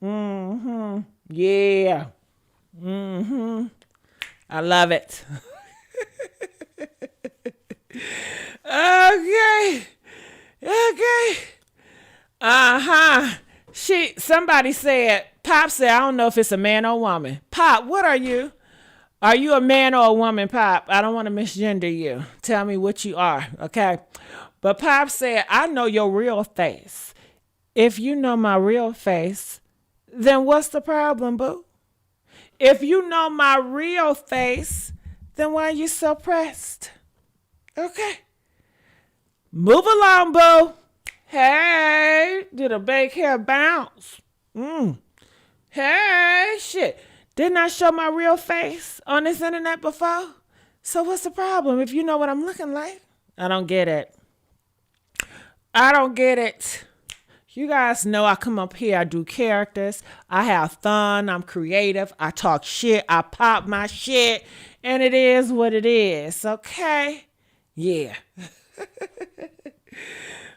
Mm-hmm. Yeah. Mm-hmm. I love it. Okay. Okay. Uh-huh. Somebody said, Pop said, I don't know if it's a man or a woman. Pop, what are you? Are you a man or a woman, Pop? I don't want to misgender you. Tell me what you are, okay? But Pop said, I know your real face. If you know my real face, then what's the problem, boo? If you know my real face, then why are you so pressed? Okay. Move along, boo. Hey, did a big hair bounce? Hey, shit. Didn't I show my real face on this internet before? So what's the problem if you know what I'm looking like? I don't get it. I don't get it. You guys know I come up here, I do characters, I have fun, I'm creative, I talk shit, I pop my shit, and it is what it is, okay? Yeah.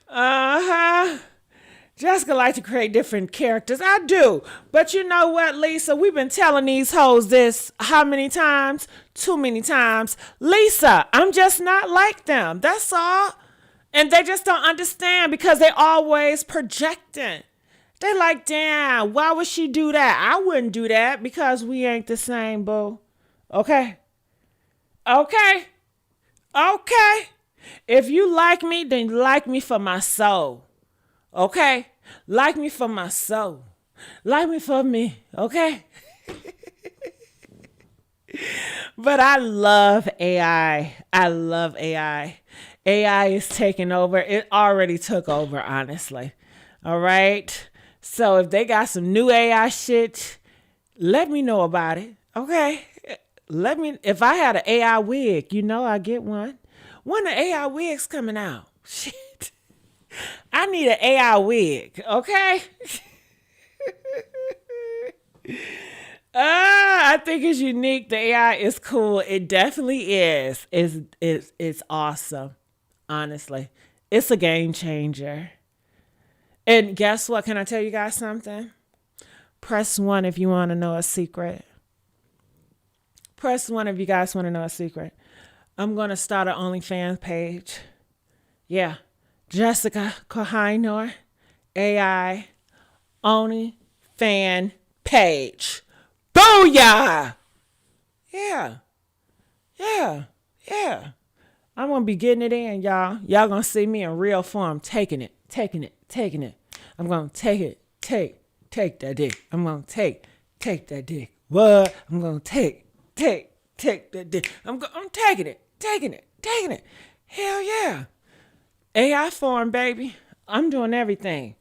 Uh-huh. Jessica likes to create different characters. I do. But you know what, Lisa? We've been telling these hoes this how many times? Too many times. Lisa, I'm just not like them. That's all. And they just don't understand because they always projecting. They like, damn, why would she do that? I wouldn't do that because we ain't the same, boo. Okay? Okay? Okay? If you like me, then like me for my soul. Okay? Like me for my soul. Like me for me. Okay? But I love AI. I love AI. AI is taking over. It already took over, honestly. All right? So if they got some new AI shit, let me know about it. Okay? If I had an AI wig, you know I get one. When the AI wig's coming out? Shit. I need an AI wig, okay? I think it's unique. The AI is cool. It definitely is. It's awesome. Honestly. It's a game changer. And guess what? Can I tell you guys something? Press 1 if you want to know a secret. Press 1 if you guys want to know a secret. I'm going to start an OnlyFans page. Yeah. Jessica Kohinor, AI, OnlyFans page. Booyah! Yeah. Yeah. Yeah. I'm going to be getting it in, y'all. Y'all going to see me in real form taking it. I'm going to take that dick. I'm going to take that dick. What? I'm going to take that dick. I'm taking it. Hell yeah. AI form, baby. I'm doing everything.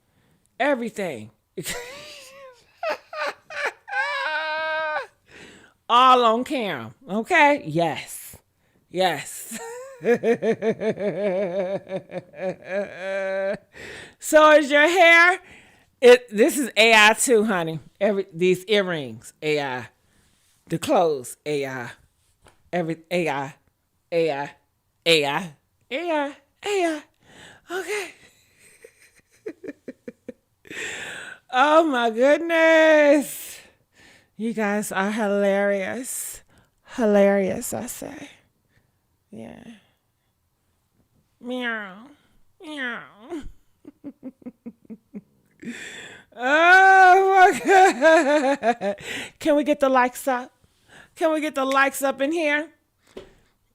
All on camera. Okay? Yes. So is your hair? This is AI too, honey. These earrings, AI. The clothes, AI. AI. Okay. Oh my goodness. You guys are hilarious. Hilarious, I say. Yeah. Meow. Oh my God. Can we get the likes up? In here?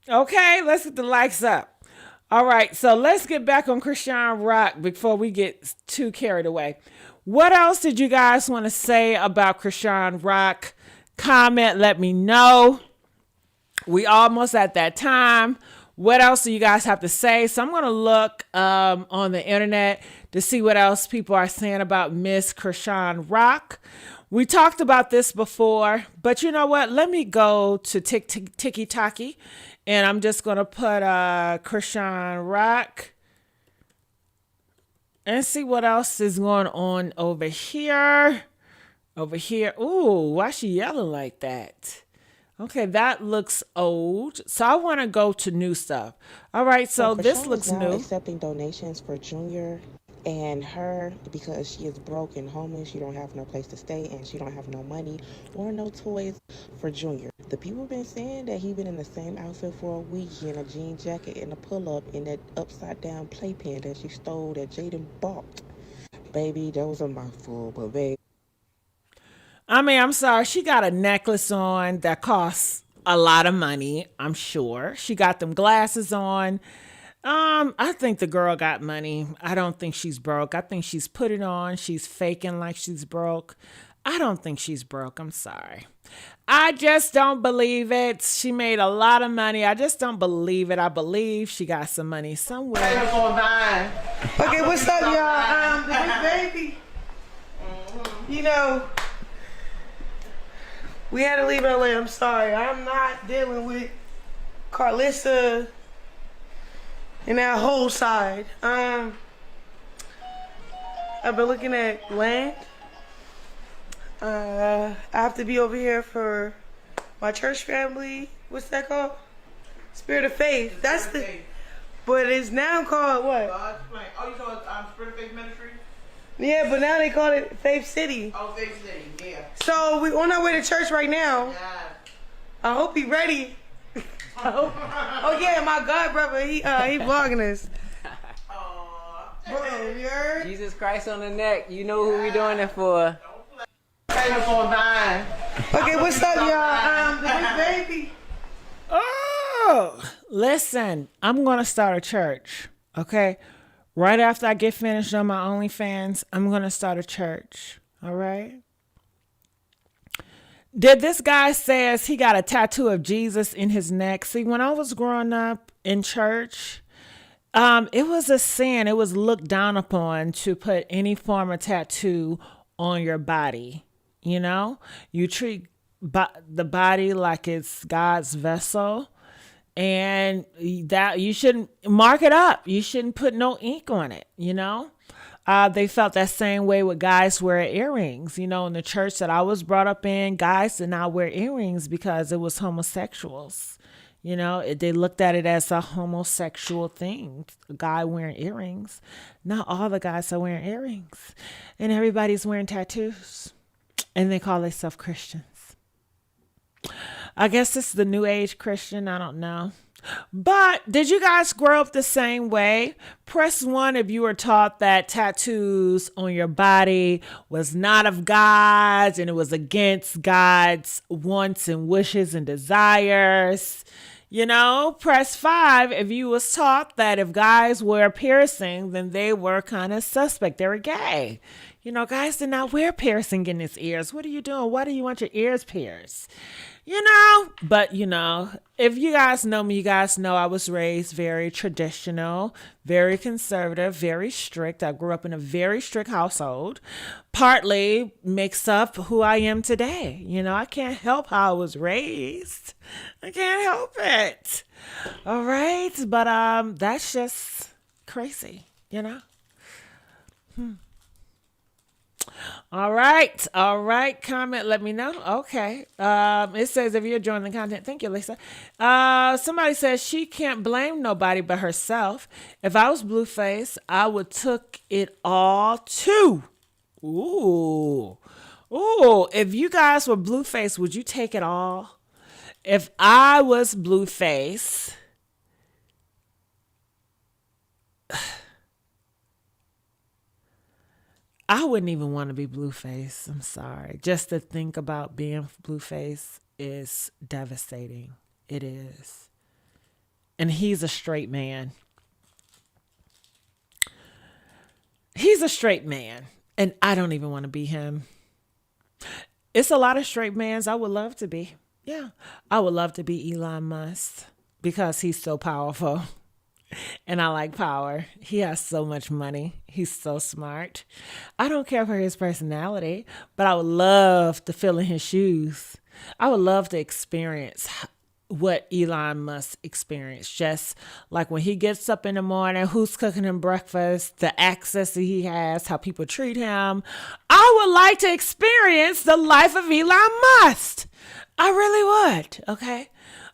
Okay, let's get the likes up. All right, so let's get back on Chrisean Rock before we get too carried away. What else did you guys want to say about Chrisean Rock? Comment, let me know. We almost at that time. What else do you guys have to say? So I'm going to look on the internet to see what else people are saying about Miss Chrisean Rock. We talked about this before, but you know what? Let me go to TikTok, and I'm just going to put Chrisean Rock and see what else is going on over here. Ooh, why she yelling like that? Okay, that looks old. So I want to go to new stuff. All right, so this Chrisean looks is now new. accepting donations for Junior and her because she is broke and homeless. She don't have no place to stay and she don't have no money or no toys for Junior. The people been saying that he been in the same outfit for a week. He in a jean jacket and a pull-up in that upside down playpen that she stole that Jaidyn bought. Baby, that was a mouthful, but baby. I mean, I'm sorry. She got a necklace on that costs a lot of money, I'm sure. She got them glasses on. I think the girl got money. I don't think she's broke. I think she's put it on. She's faking like she's broke. I don't think she's broke. I'm sorry. I just don't believe it. She made a lot of money. I just don't believe it. I believe she got some money somewhere. Okay, what's up, y'all? The big baby. You know, we had to leave LA. I'm sorry. I'm not dealing with Carlissa and that whole side. I've been looking at land. I have to be over here for my church family. What's that called? Spirit of Faith. That's the. But it's now called what? Oh, you saw Spirit of Faith Ministry? Yeah, but now they call it Faith City. Oh, Faith City, yeah. So we on our way to church right now. Yeah. I hope he ready. I hope. Oh yeah, my God brother, he vlogging us. Bro, you heard? Jesus Christ on the neck. You know who we doing it for. Okay, what's up, y'all? The big baby. Oh, listen, I'm going to start a church, okay? Right after I get finished on my OnlyFans, I'm going to start a church, all right? Did this guy says he got a tattoo of Jesus in his neck. See, when I was growing up in church, it was a sin. It was looked down upon to put any form of tattoo on your body. You know, you treat the body like it's God's vessel, and that you shouldn't mark it up. You shouldn't put no ink on it. You know, they felt that same way with guys wearing earrings. You know, in the church that I was brought up in, guys did not wear earrings because it was homosexuals. You know, they looked at it as a homosexual thing, a guy wearing earrings. Not all the guys are wearing earrings, and everybody's wearing tattoos. And they call themselves Christians. I guess it's the new age Christian. I don't know. But did you guys grow up the same way? Press 1 if you were taught that tattoos on your body was not of God and it was against God's wants and wishes and desires. You know, press 5 if you was taught that if guys wear piercing, then they were kind of suspect. They were gay. You know, guys did not wear piercing in his ears. What are you doing? Why do you want your ears pierced? You know, but you know, if you guys know me, you guys know I was raised very traditional, very conservative, very strict. I grew up in a very strict household, partly makes up who I am today. You know, I can't help how I was raised. I can't help it. All right. But that's just crazy, you know? All right. Comment, let me know. Okay. It says if you're enjoying the content, thank you, Lisa. Somebody says she can't blame nobody but herself. If I was Blueface, I would took it all too. Ooh. If you guys were Blueface, would you take it all? If I was Blueface, I wouldn't even want to be Blueface. I'm sorry. Just to think about being Blueface is devastating. It is. And he's a straight man. He's a straight man. And I don't even want to be him. It's a lot of straight mans I would love to be. Yeah. I would love to be Elon Musk because he's so powerful. And I like power. He has so much money. He's so smart. I don't care for his personality, but I would love to fill in his shoes. I would love to experience what Elon Musk experienced. Just like when he gets up in the morning, who's cooking him breakfast, the access that he has, how people treat him. I would like to experience the life of Elon Musk. I really would. Okay.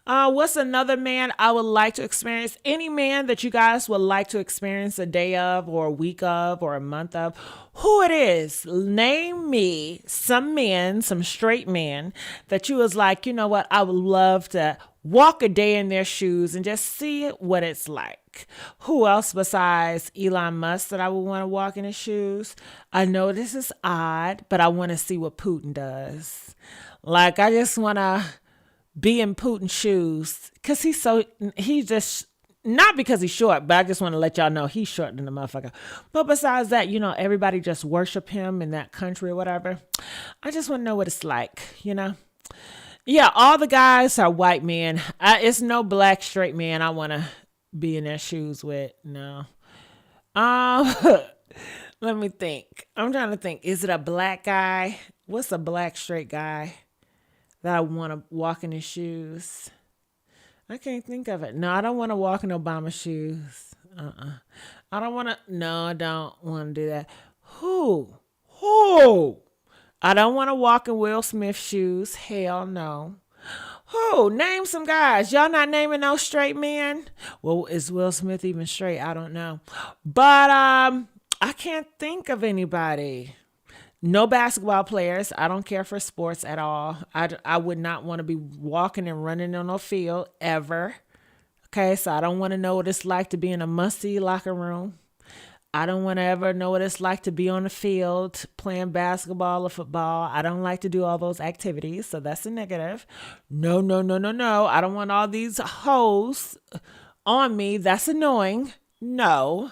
What's another man I would like to experience? Any man that you guys would like to experience a day of, or a week of, or a month of? Who it is? Name me some men, some straight men that you was like, you know what? I would love to walk a day in their shoes and just see what it's like. Who else besides Elon Musk that I would want to walk in his shoes? I know this is odd, but I want to see what Putin does. Like, I just want to be in Putin's shoes because he's just, not because he's short, but I just want to let y'all know he's short than the motherfucker. But besides that, you know, everybody just worship him in that country or whatever. I just want to know what it's like, you know? Yeah, all the guys are white men. It's no black straight man I want to be in their shoes with. No. Let me think. I'm trying to think. Is it a black guy? What's a black straight guy that I want to walk in his shoes? I can't think of it. No, I don't want to walk in Obama's shoes. I don't want to. No, I don't want to do that. Who? I don't want to walk in Will Smith's shoes. Hell no. Who? Name some guys. Y'all not naming no straight men? Well, is Will Smith even straight? I don't know. But I can't think of anybody. No basketball players. I don't care for sports at all. I would not want to be walking and running on a field ever. Okay, so I don't want to know what it's like to be in a musty locker room. I don't want to ever know what it's like to be on the field playing basketball or football. I don't like to do all those activities, so that's a negative. No. I don't want all these hoes on me. That's annoying. No.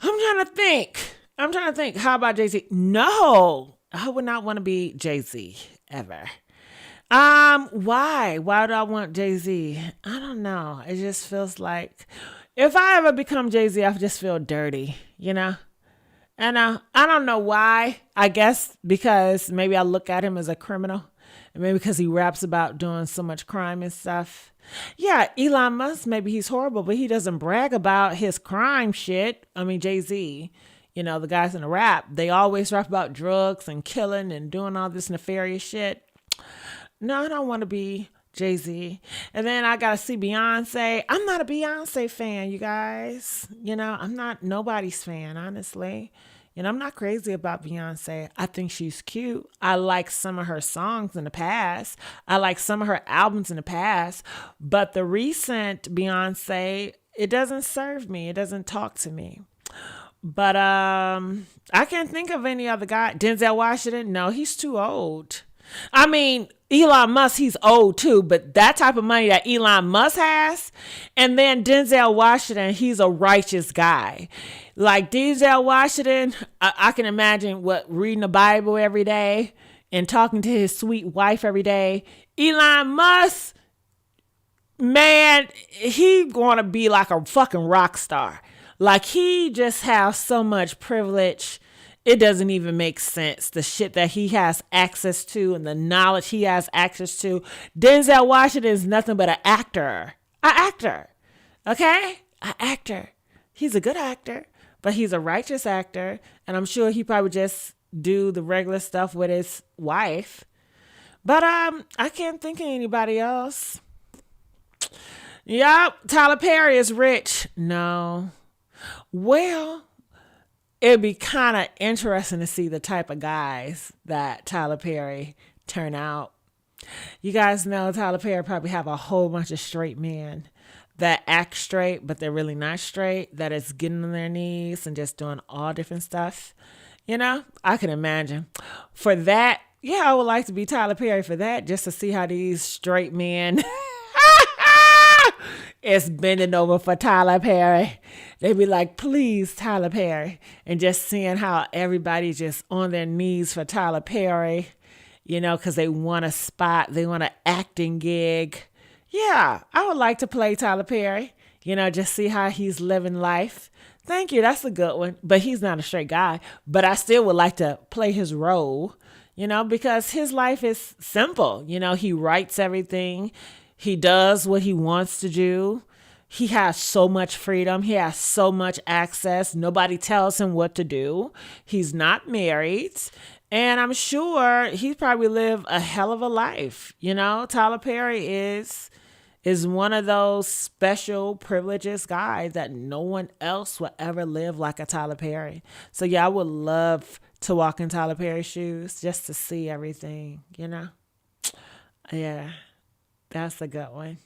I'm trying to think. How about Jay-Z? No. I would not want to be Jay-Z ever. Why? Why do I want Jay-Z? I don't know. It just feels like if I ever become Jay-Z, I just feel dirty, you know? And I don't know why. I guess because maybe I look at him as a criminal. And maybe because he raps about doing so much crime and stuff. Yeah, Elon Musk, maybe he's horrible, but he doesn't brag about his crime shit. I mean, Jay-Z, you know, the guys in the rap, they always rap about drugs and killing and doing all this nefarious shit. No, I don't want to be Jay-Z. And then I got to see Beyonce. I'm not a Beyonce fan, you guys. You know, I'm not nobody's fan, honestly. You know, I'm not crazy about Beyonce. I think she's cute. I like some of her songs in the past. I like some of her albums in the past. But the recent Beyonce, it doesn't serve me. It doesn't talk to me. But I can't think of any other guy. Denzel Washington? No, he's too old. I mean, Elon Musk, he's old too, but that type of money that Elon Musk has, and then Denzel Washington, he's a righteous guy. Like Denzel Washington, I can imagine reading the Bible every day and talking to his sweet wife every day. Elon Musk, man, he gonna be like a fucking rock star. Like he just has so much privilege. It doesn't even make sense. The shit that he has access to and the knowledge he has access to. Denzel Washington is nothing but an actor. Okay? An actor. He's a good actor, but he's a righteous actor. And I'm sure he probably just do the regular stuff with his wife. But I can't think of anybody else. Yup, Tyler Perry is rich. No. Well, it'd be kind of interesting to see the type of guys that Tyler Perry turn out. You guys know Tyler Perry probably have a whole bunch of straight men that act straight, but they're really not straight, that is getting on their knees and just doing all different stuff. You know, I can imagine. For that, yeah, I would like to be Tyler Perry for that, just to see how these straight men is bending over for Tyler Perry. They be like, please, Tyler Perry. And just seeing how everybody's just on their knees for Tyler Perry, you know, because they want a spot. They want an acting gig. Yeah, I would like to play Tyler Perry, you know, just see how he's living life. Thank you. That's a good one. But he's not a straight guy. But I still would like to play his role, you know, because his life is simple. You know, he writes everything. He does what he wants to do. He has so much freedom. He has so much access. Nobody tells him what to do. He's not married. And I'm sure he probably lived a hell of a life. You know, Tyler Perry is one of those special privileged guys that no one else will ever live like a Tyler Perry. So yeah, I would love to walk in Tyler Perry's shoes just to see everything, you know? Yeah, that's a good one.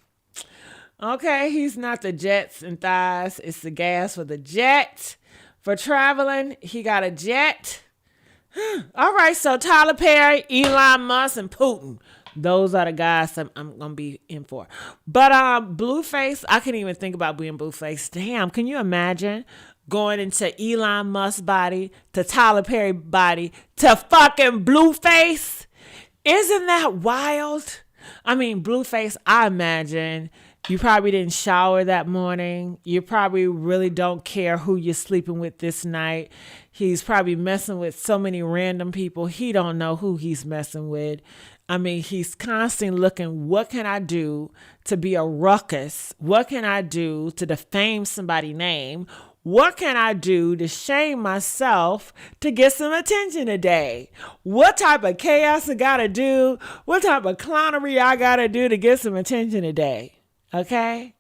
Okay, he's not the jets and thighs. It's the gas for the jet. For traveling, he got a jet. All right, so Tyler Perry, Elon Musk, and Putin. Those are the guys I'm going to be in for. But Blueface, I can't even think about being Blueface. Damn, can you imagine going into Elon Musk's body, to Tyler Perry body, to fucking Blueface? Isn't that wild? I mean, Blueface, I imagine you probably didn't shower that morning. You probably really don't care who you're sleeping with this night. He's probably messing with so many random people. He don't know who he's messing with. I mean, he's constantly looking, what can I do to be a ruckus? What can I do to defame somebody's name? What can I do to shame myself to get some attention today? What type of chaos I gotta do? What type of clownery I gotta do to get some attention today? Okay?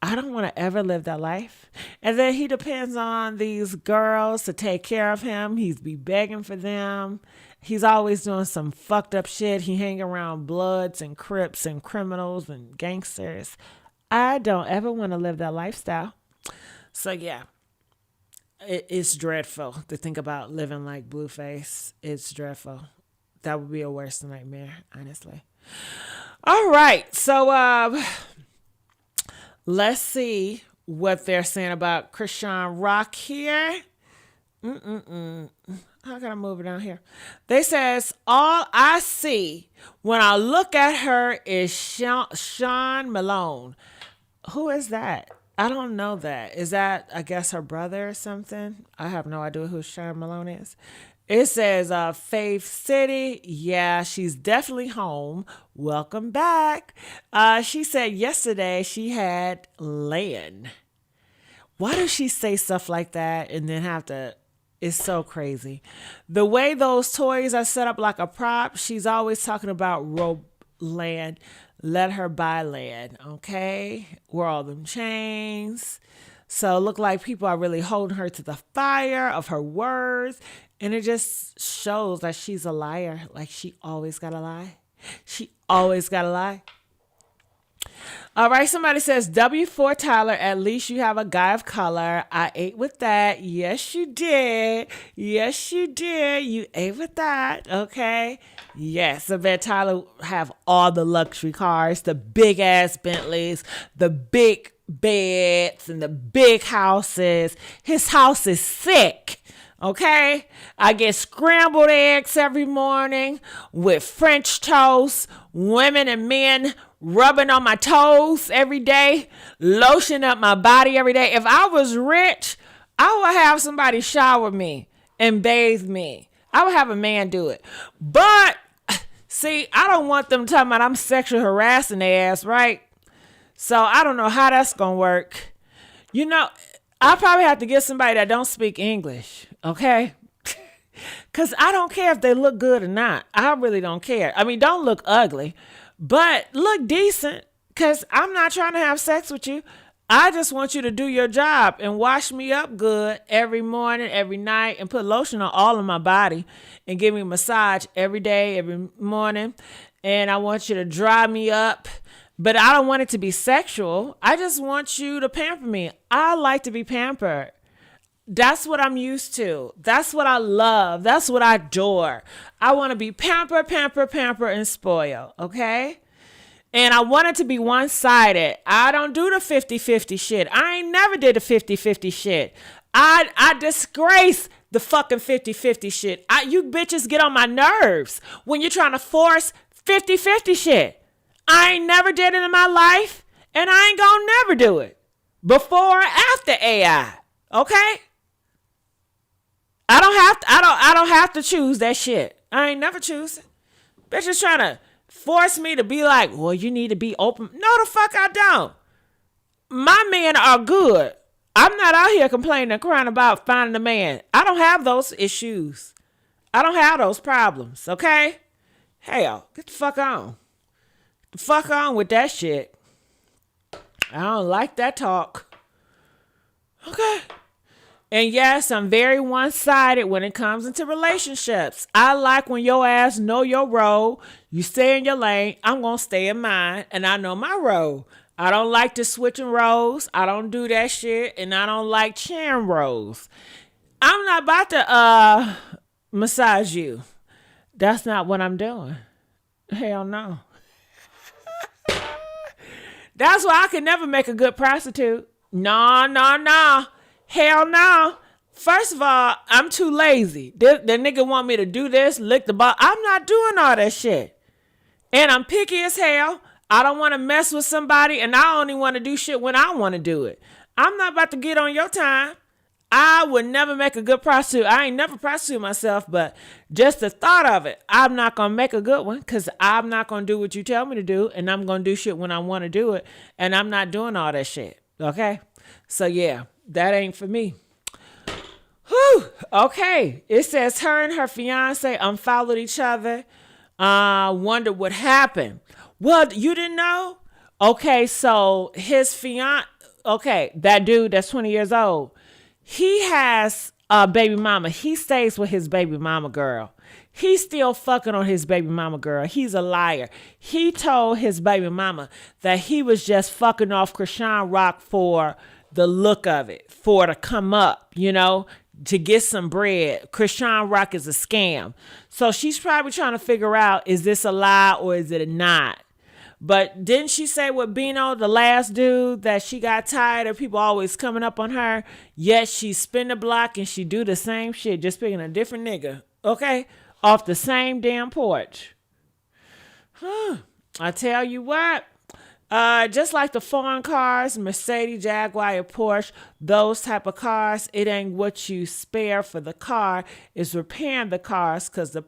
I don't want to ever live that life. And then he depends on these girls to take care of him. He's be begging for them. He's always doing some fucked up shit. He hang around Bloods and Crips and criminals and gangsters. I don't ever want to live that lifestyle. So yeah, it's dreadful to think about living like Blueface. It's dreadful. That would be a worse nightmare, honestly. All right, so let's see what they're saying about Chrisean Rock here. I gotta move it down here. They says, all I see when I look at her is Sean Malone. Who is that? I don't know that. Is that, I guess, her brother or something? I have no idea who Sean Malone is. It says, Faith City. Yeah, she's definitely home. Welcome back. She said yesterday she had land. Why does she say stuff like that and then have to? It's so crazy. The way those toys are set up like a prop, she's always talking about land. Let her buy land, okay? Where all them chains. So it look like people are really holding her to the fire of her words. And it just shows that she's a liar. Like she always got to lie. She always got to lie. All right, somebody says, W4 Tyler, at least you have a guy of color. I ate with that. Yes, you did. Yes, you did. You ate with that. Okay. Yes, I bet Tyler have all the luxury cars, the big ass Bentleys, the big beds, and the big houses. His house is sick. Okay, I get scrambled eggs every morning with French toast, women and men rubbing on my toes every day, lotion up my body every day. If I was rich, I would have somebody shower me and bathe me. I would have a man do it. But see, I don't want them talking about I'm sexual harassing their ass, right? So I don't know how that's gonna work. You know, I probably have to get somebody that don't speak English, okay? Because I don't care if they look good or not. I really don't care. I mean, don't look ugly, but look decent, because I'm not trying to have sex with you. I just want you to do your job and wash me up good every morning, every night, and put lotion on all of my body and give me a massage every day, every morning. And I want you to dry me up. But I don't want it to be sexual. I just want you to pamper me. I like to be pampered. That's what I'm used to. That's what I love. That's what I adore. I want to be pamper, and spoil. Okay? And I want it to be one-sided. I don't do the 50-50 shit. I ain't never did the 50-50 shit. I disgrace the fucking 50-50 shit. You bitches get on my nerves when you're trying to force 50-50 shit. I ain't never did it in my life, and I ain't gonna never do it. Before or after AI. Okay? I don't have to choose that shit. I ain't never choose it. Bitches trying to force me to be like, well, you need to be open. No, the fuck I don't. My men are good. I'm not out here complaining and crying about finding a man. I don't have those issues. I don't have those problems, okay? Hell, get the fuck on. Get the fuck on with that shit. I don't like that talk. Okay. And yes, I'm very one-sided when it comes into relationships. I like when your ass know your role. You stay in your lane. I'm going to stay in mine. And I know my role. I don't like to switching roles. I don't do that shit. And I don't like sharing roles. I'm not about to massage you. That's not what I'm doing. Hell no. That's why I could never make a good prostitute. No. Hell no. First of all, I'm too lazy. The nigga want me to do this, lick the ball. I'm not doing all that shit. And I'm picky as hell. I don't want to mess with somebody, and I only want to do shit when I want to do it. I'm not about to get on your time. I would never make a good prostitute. I ain't never prostitute myself, but just the thought of it, I'm not going to make a good one because I'm not going to do what you tell me to do, and I'm going to do shit when I want to do it, and I'm not doing all that shit, okay? So, yeah, that ain't for me. Whew, okay. It says her and her fiance unfollowed each other, wondered what happened. Well, you didn't know? Okay, so his fiance, okay, that dude that's 20 years old, he has a baby mama. He stays with his baby mama girl. He's still fucking on his baby mama girl. He's a liar. He told his baby mama that he was just fucking off Chrisean Rock for the look of it, for to come up, you know, to get some bread. Chrisean Rock is a scam. So she's probably trying to figure out, is this a lie or is it not? But didn't she say with Bino, the last dude, that she got tired of people always coming up on her, yet she spin the block and she do the same shit, just picking a different nigga, okay? Off the same damn porch. I tell you what, just like the foreign cars, Mercedes, Jaguar, Porsche, those type of cars, it ain't what you spare for the car, it's repairing the cars because the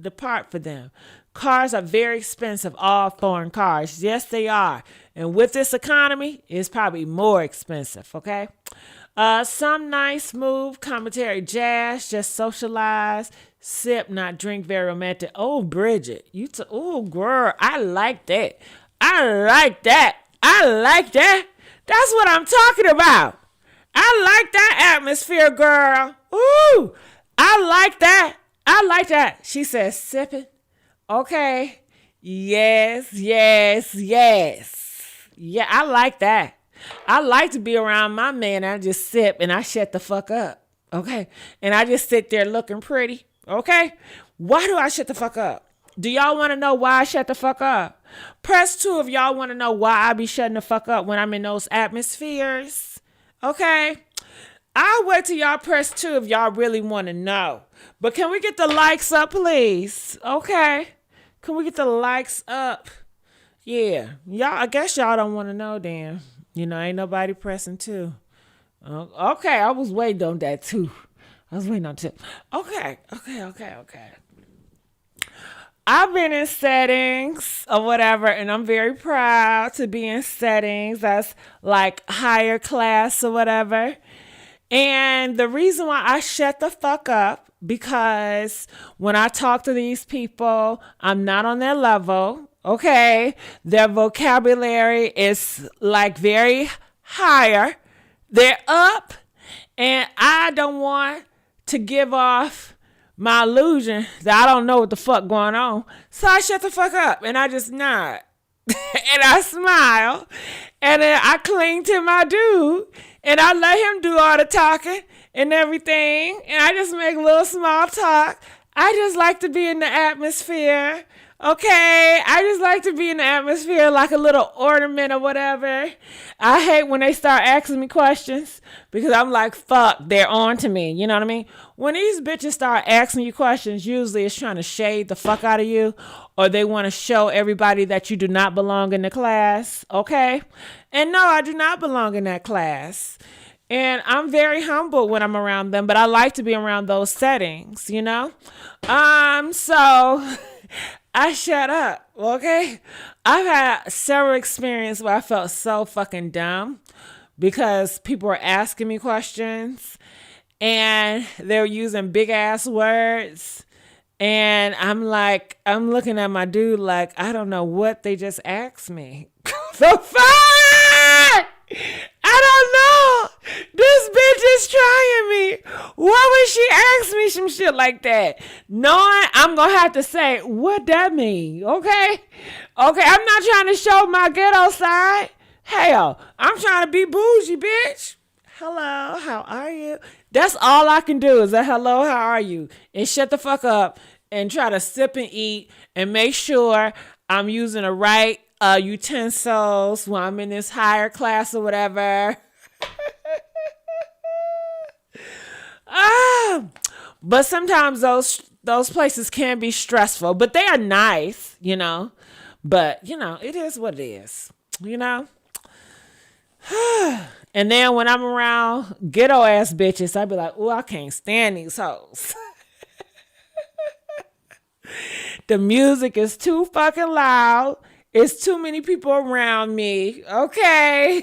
part for them. Cars are very expensive, all foreign cars. Yes, they are. And with this economy, it's probably more expensive, okay? Some nice, smooth commentary, jazz, just socialize, sip, not drink, very romantic. Oh, Bridget, oh, girl, I like that. I like that. That's what I'm talking about. I like that atmosphere, girl. Ooh, I like that. She says, sipping. Okay. Yes. Yeah, I like that. I like to be around my man. I just sip and I shut the fuck up. Okay. And I just sit there looking pretty. Okay. Why do I shut the fuck up? Do y'all want to know why I shut the fuck up? Press 2 if y'all want to know why I be shutting the fuck up when I'm in those atmospheres. Okay. I'll wait till y'all press 2 if y'all really want to know. But can we get the likes up, please? Okay. Can we get the likes up? Yeah. Y'all, I guess y'all don't want to know then. You know, ain't nobody pressing 2. Okay. I was waiting on that too. I was waiting on 2. Okay. I've been in settings or whatever, and I'm very proud to be in settings that's like higher class or whatever. And the reason why I shut the fuck up, because when I talk to these people, I'm not on their level, okay? Their vocabulary is like very higher. They're up, and I don't want to give off my illusion that I don't know what the fuck going on. So I shut the fuck up, and I just nod. And I smile, and then I cling to my dude, and I let him do all the talking and everything, and I just make a little small talk. I just like to be in the atmosphere, okay? I just like to be in the atmosphere like a little ornament or whatever. I hate when they start asking me questions because I'm like, fuck, they're on to me, you know what I mean? When these bitches start asking you questions, usually it's trying to shade the fuck out of you, or they want to show everybody that you do not belong in the class, okay? And no, I do not belong in that class. And I'm very humble when I'm around them, but I like to be around those settings, you know? So I shut up, okay? I've had several experiences where I felt so fucking dumb because people were asking me questions and they were using big ass words And I'm like, I'm looking at my dude like, I don't know what they just asked me. The fuck? I don't know. This bitch is trying me. Why would she ask me some shit like that? Knowing I'm going to have to say, what that mean? Okay? Okay, I'm not trying to show my ghetto side. Hell, I'm trying to be bougie, bitch. Hello, how are you? That's all I can do is a hello, how are you? And shut the fuck up and try to sip and eat and make sure I'm using the right utensils when I'm in this higher class or whatever. But sometimes those places can be stressful, but they are nice, you know. But, you know, it is what it is, you know. And then when I'm around ghetto ass bitches, I be like, oh, I can't stand these hoes. The music is too fucking loud. It's too many people around me. Okay.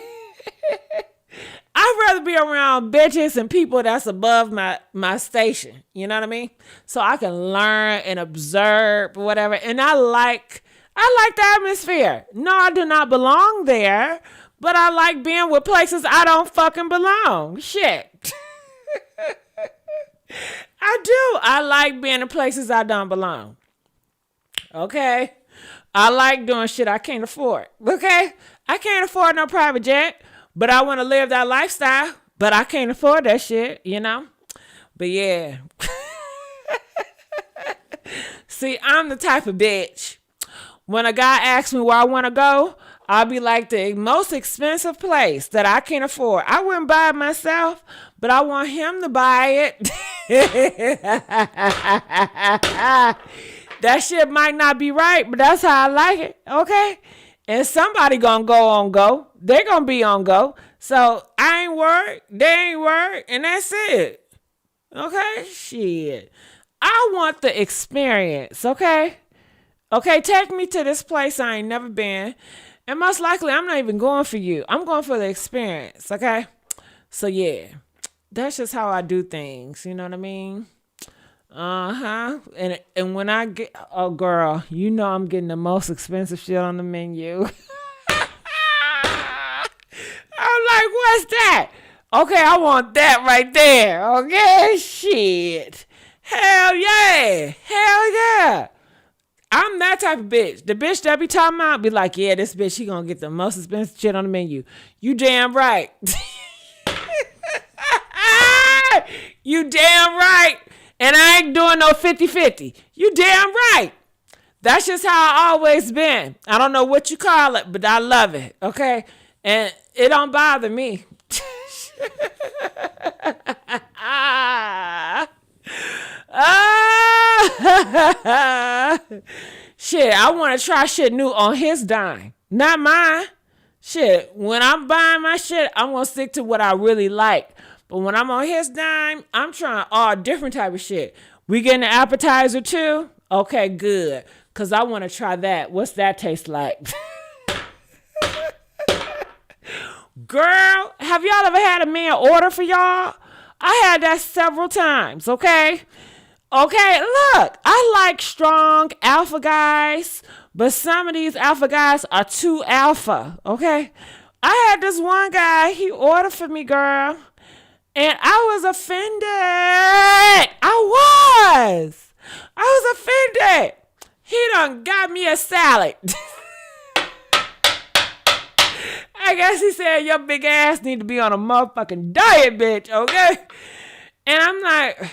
I'd rather be around bitches and people that's above my station. You know what I mean? So I can learn and observe whatever. And I like the atmosphere. No, I do not belong there. But I like being with places I don't fucking belong. Shit. I do. I like being in places I don't belong. Okay? I like doing shit I can't afford. Okay? I can't afford no private jet, but I want to live that lifestyle. But I can't afford that shit, you know? But yeah. See, I'm the type of bitch. When a guy asks me where I want to go, I'll be like, the most expensive place that I can afford. I wouldn't buy it myself, but I want him to buy it. That shit might not be right, but that's how I like it, okay? And somebody gonna go on go. They gonna be on go. So I ain't worried, they ain't worried, and that's it. Okay? Shit. I want the experience, okay? Okay, take me to this place I ain't never been. And most likely, I'm not even going for you. I'm going for the experience, okay? So, yeah. That's just how I do things. You know what I mean? Uh-huh. And when I get... Oh, girl, you know I'm getting the most expensive shit on the menu. I'm like, what's that? Okay, I want that right there. Okay? Shit. Hell yeah. Hell yeah. I'm that type of bitch. The bitch that be talking about be like, yeah, this bitch, she gonna get the most expensive shit on the menu. You damn right. You damn right. And I ain't doing no 50-50. You damn right. That's just how I always been. I don't know what you call it, but I love it. Okay? And it don't bother me. Shit, I want to try shit new on his dime, not mine. Shit, when I'm buying my shit, I'm going to stick to what I really like. But when I'm on his dime, I'm trying all different type of shit. We getting an appetizer too? Okay, good. Because I want to try that. What's that taste like? Girl, have y'all ever had a man order for y'all? I had that several times, okay? Okay, look, I like strong alpha guys, but some of these alpha guys are too alpha, okay? I had this one guy, he ordered for me, girl, and I was offended. I was offended. He done got me a salad. I guess he said, your big ass need to be on a motherfucking diet, bitch, okay? And I'm like...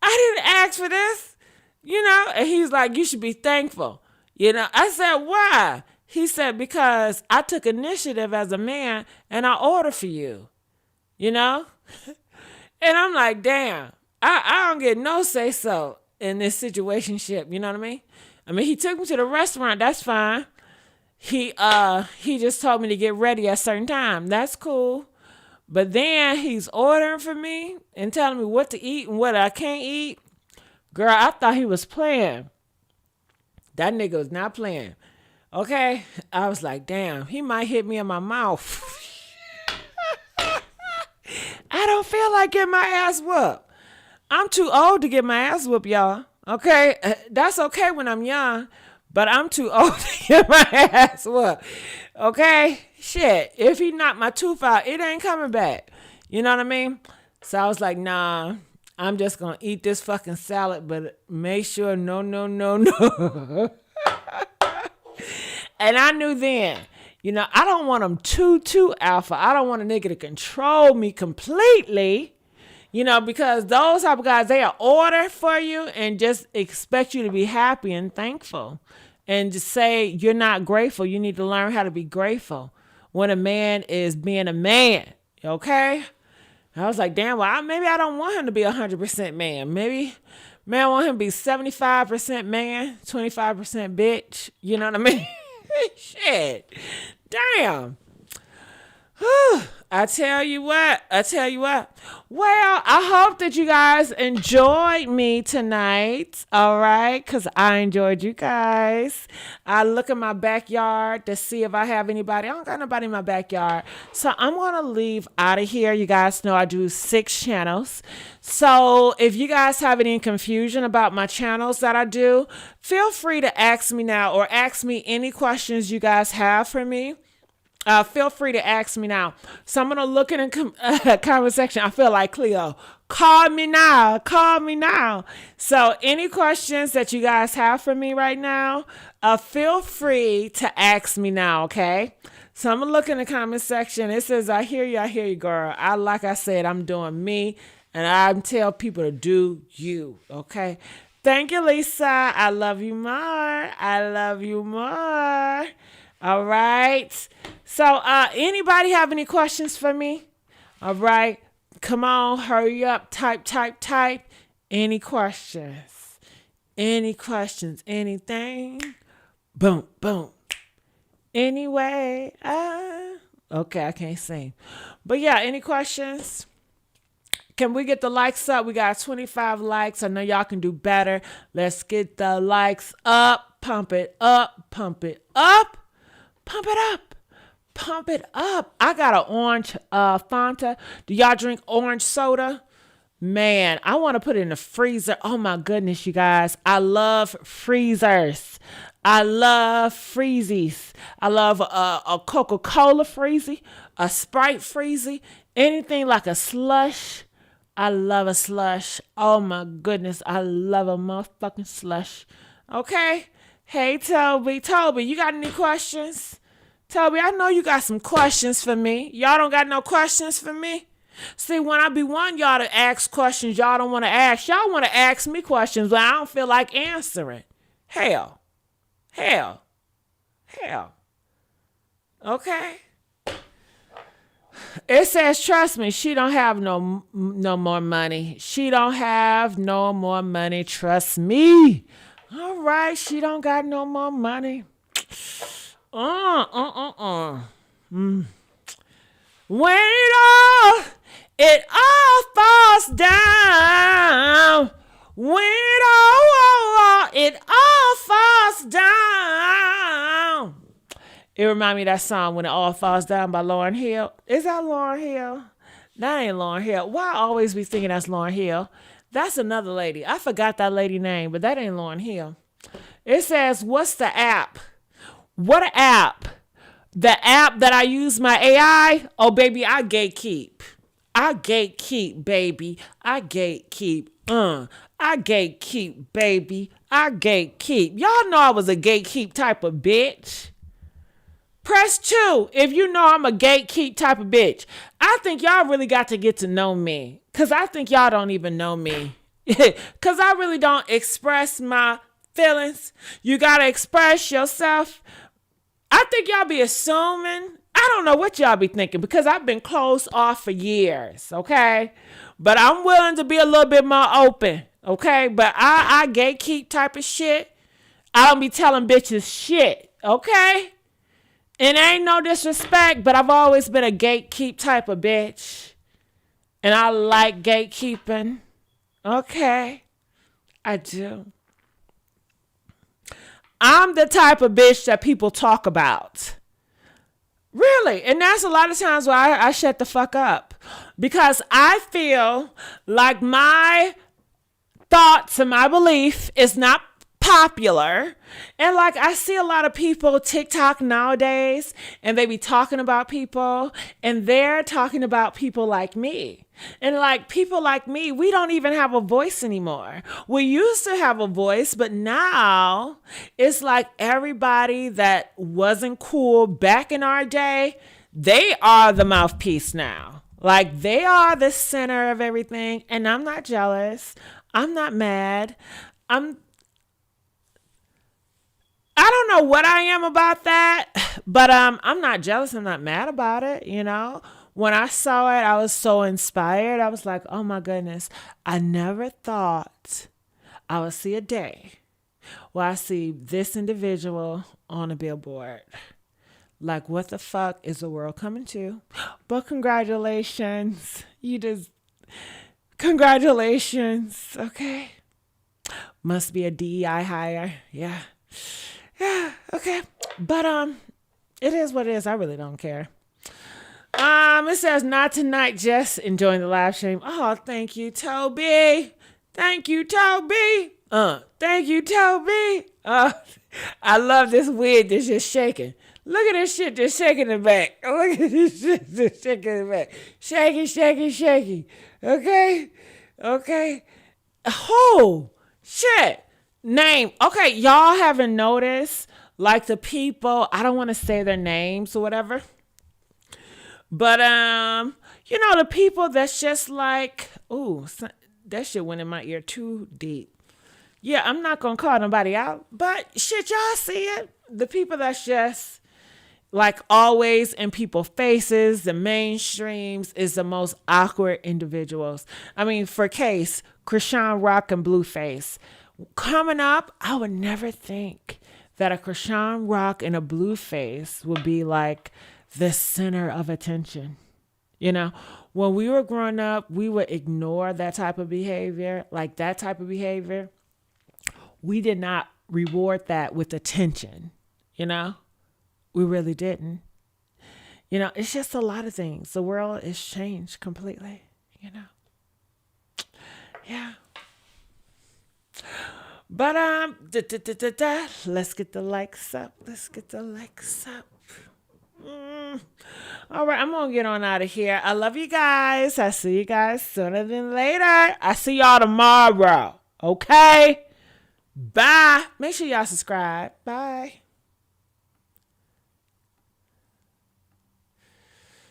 I didn't ask for this, you know? And he's like, you should be thankful. You know, I said, why? He said, because I took initiative as a man and I ordered for you, you know? And I'm like, damn, I don't get no say so in this situationship, you know what I mean? I mean, he took me to the restaurant, that's fine. He just told me to get ready at a certain time. That's cool. But then he's ordering for me and telling me what to eat and what I can't eat. Girl, I thought he was playing. That nigga was not playing. Okay? I was like, damn, he might hit me in my mouth. I don't feel like getting my ass whooped. I'm too old to get my ass whooped, y'all. Okay? That's okay when I'm young, but I'm too old to get my ass whooped. Okay? Shit. If he knocked my tooth out, it ain't coming back. You know what I mean? So I was like, nah, I'm just going to eat this fucking salad, but make sure no. And I knew then, I don't want them too alpha. I don't want a nigga to control me completely, because those type of guys, they are order for you and just expect you to be happy and thankful. And just say you're not grateful. You need to learn how to be grateful when a man is being a man. Okay? I was like, damn, well, maybe I don't want him to be 100% man. Maybe I want him to be 75% man, 25% bitch. You know what I mean? Shit. Damn. Whew. I tell you what. Well, I hope that you guys enjoyed me tonight. All right. Because I enjoyed you guys. I look in my backyard to see if I have anybody. I don't got nobody in my backyard. So I'm going to leave out of here. You guys know I do 6 channels. So if you guys have any confusion about my channels that I do, feel free to ask me now or ask me any questions you guys have for me. Feel free to ask me now. So I'm going to look in the comment section. I feel like Cleo. Call me now. So any questions that you guys have for me right now, feel free to ask me now, okay? So I'm going to look in the comment section. It says, I hear you, girl. Like I said, I'm doing me, and I tell people to do you, okay? Thank you, Lisa. I love you more. All right. So anybody have any questions for me? All right. Come on. Hurry up. Type. Any questions? Anything? Boom. Anyway. Okay. I can't sing. But yeah, any questions? Can we get the likes up? We got 25 likes. I know y'all can do better. Let's get the likes up. Pump it up. Pump it up. I got an orange Fanta. Do y'all drink orange soda? Man, I want to put it in the freezer. Oh my goodness, you guys. I love freezers. I love freezies. I love a Coca-Cola freezy, a Sprite freezy, anything like a slush. I love a slush. Oh my goodness, I love a motherfucking slush. Okay? Hey, Toby, you got any questions? Toby, I know you got some questions for me. Y'all don't got no questions for me? See, when I be wanting y'all to ask questions y'all don't want to ask, y'all want to ask me questions, but I don't feel like answering. Hell. Okay? It says, trust me, she don't have no more money. She don't have no more money. Trust me. All right, she don't got no more money. When it all falls down. When it all falls down. It remind me of that song, When It All Falls Down by Lauryn Hill. Is that Lauryn Hill? That ain't Lauryn Hill. Why I always be thinking that's Lauryn Hill? That's another lady. I forgot that lady name, but that ain't Lauryn Hill. It says, what's the app? What app? The app that I use my AI? Oh, baby, I gatekeep. Baby. I gatekeep. I gatekeep, baby. I gatekeep. Y'all know I was a gatekeep type of bitch. Press 2 if you know I'm a gatekeep type of bitch. I think y'all really got to get to know me. Because I think y'all don't even know me. Because I really don't express my feelings. You got to express yourself. I think y'all be assuming. I don't know what y'all be thinking because I've been closed off for years, okay? But I'm willing to be a little bit more open, okay? But I gatekeep type of shit. I don't be telling bitches shit, okay? And ain't no disrespect, but I've always been a gatekeep type of bitch. And I like gatekeeping. Okay. I do. I'm the type of bitch that people talk about. Really. And that's a lot of times why I shut the fuck up. Because I feel like my thoughts and my belief is not popular. And like I see a lot of people TikTok nowadays and they be talking about people and they're talking about people like me. And like people like me, we don't even have a voice anymore. We used to have a voice, but now it's like everybody that wasn't cool back in our day, they are the mouthpiece now. Like they are the center of everything. And I'm not jealous. I'm not mad. I don't know what I am about that, but I'm not jealous. I'm not mad about it, you know. When I saw it, I was so inspired. I was like, oh my goodness, I never thought I would see a day where I see this individual on a billboard. Like, what the fuck is the world coming to? But congratulations. Congratulations, okay? Must be a DEI hire, yeah. Yeah, okay. But it is what it is. I really don't care. It says not tonight, just enjoying the live stream. Oh, thank you, Toby. Thank you, Toby. Thank you, Toby. I love this wig that's just shaking. Look at this shit just shaking in the back. Look at this shit just shaking in the back. Shaking, shaking, shaking. Okay? Okay. Oh, shit. Name. Okay, y'all haven't noticed, like the people, I don't want to say their names or whatever. But, you know, the people that's just like, ooh, that shit went in my ear too deep. Yeah, I'm not going to call nobody out, but shit, y'all see it? The people that's just like always in people's faces, the mainstreams is the most awkward individuals. I mean, for case, Chrisean Rock and Blueface. Coming up, I would never think that a Chrisean Rock and a Blueface would be like the center of attention. You know, when we were growing up, we would ignore that type of behavior, like that type of behavior. We did not reward that with attention, you know, we really didn't. You know, it's just a lot of things. The world has changed completely, you know. Yeah. But let's get the likes up. Let's get the likes up. All right, I'm gonna get on out of here. I love you guys. I see you guys sooner than later. I see y'all tomorrow. Okay? Bye. Make sure y'all subscribe. Bye.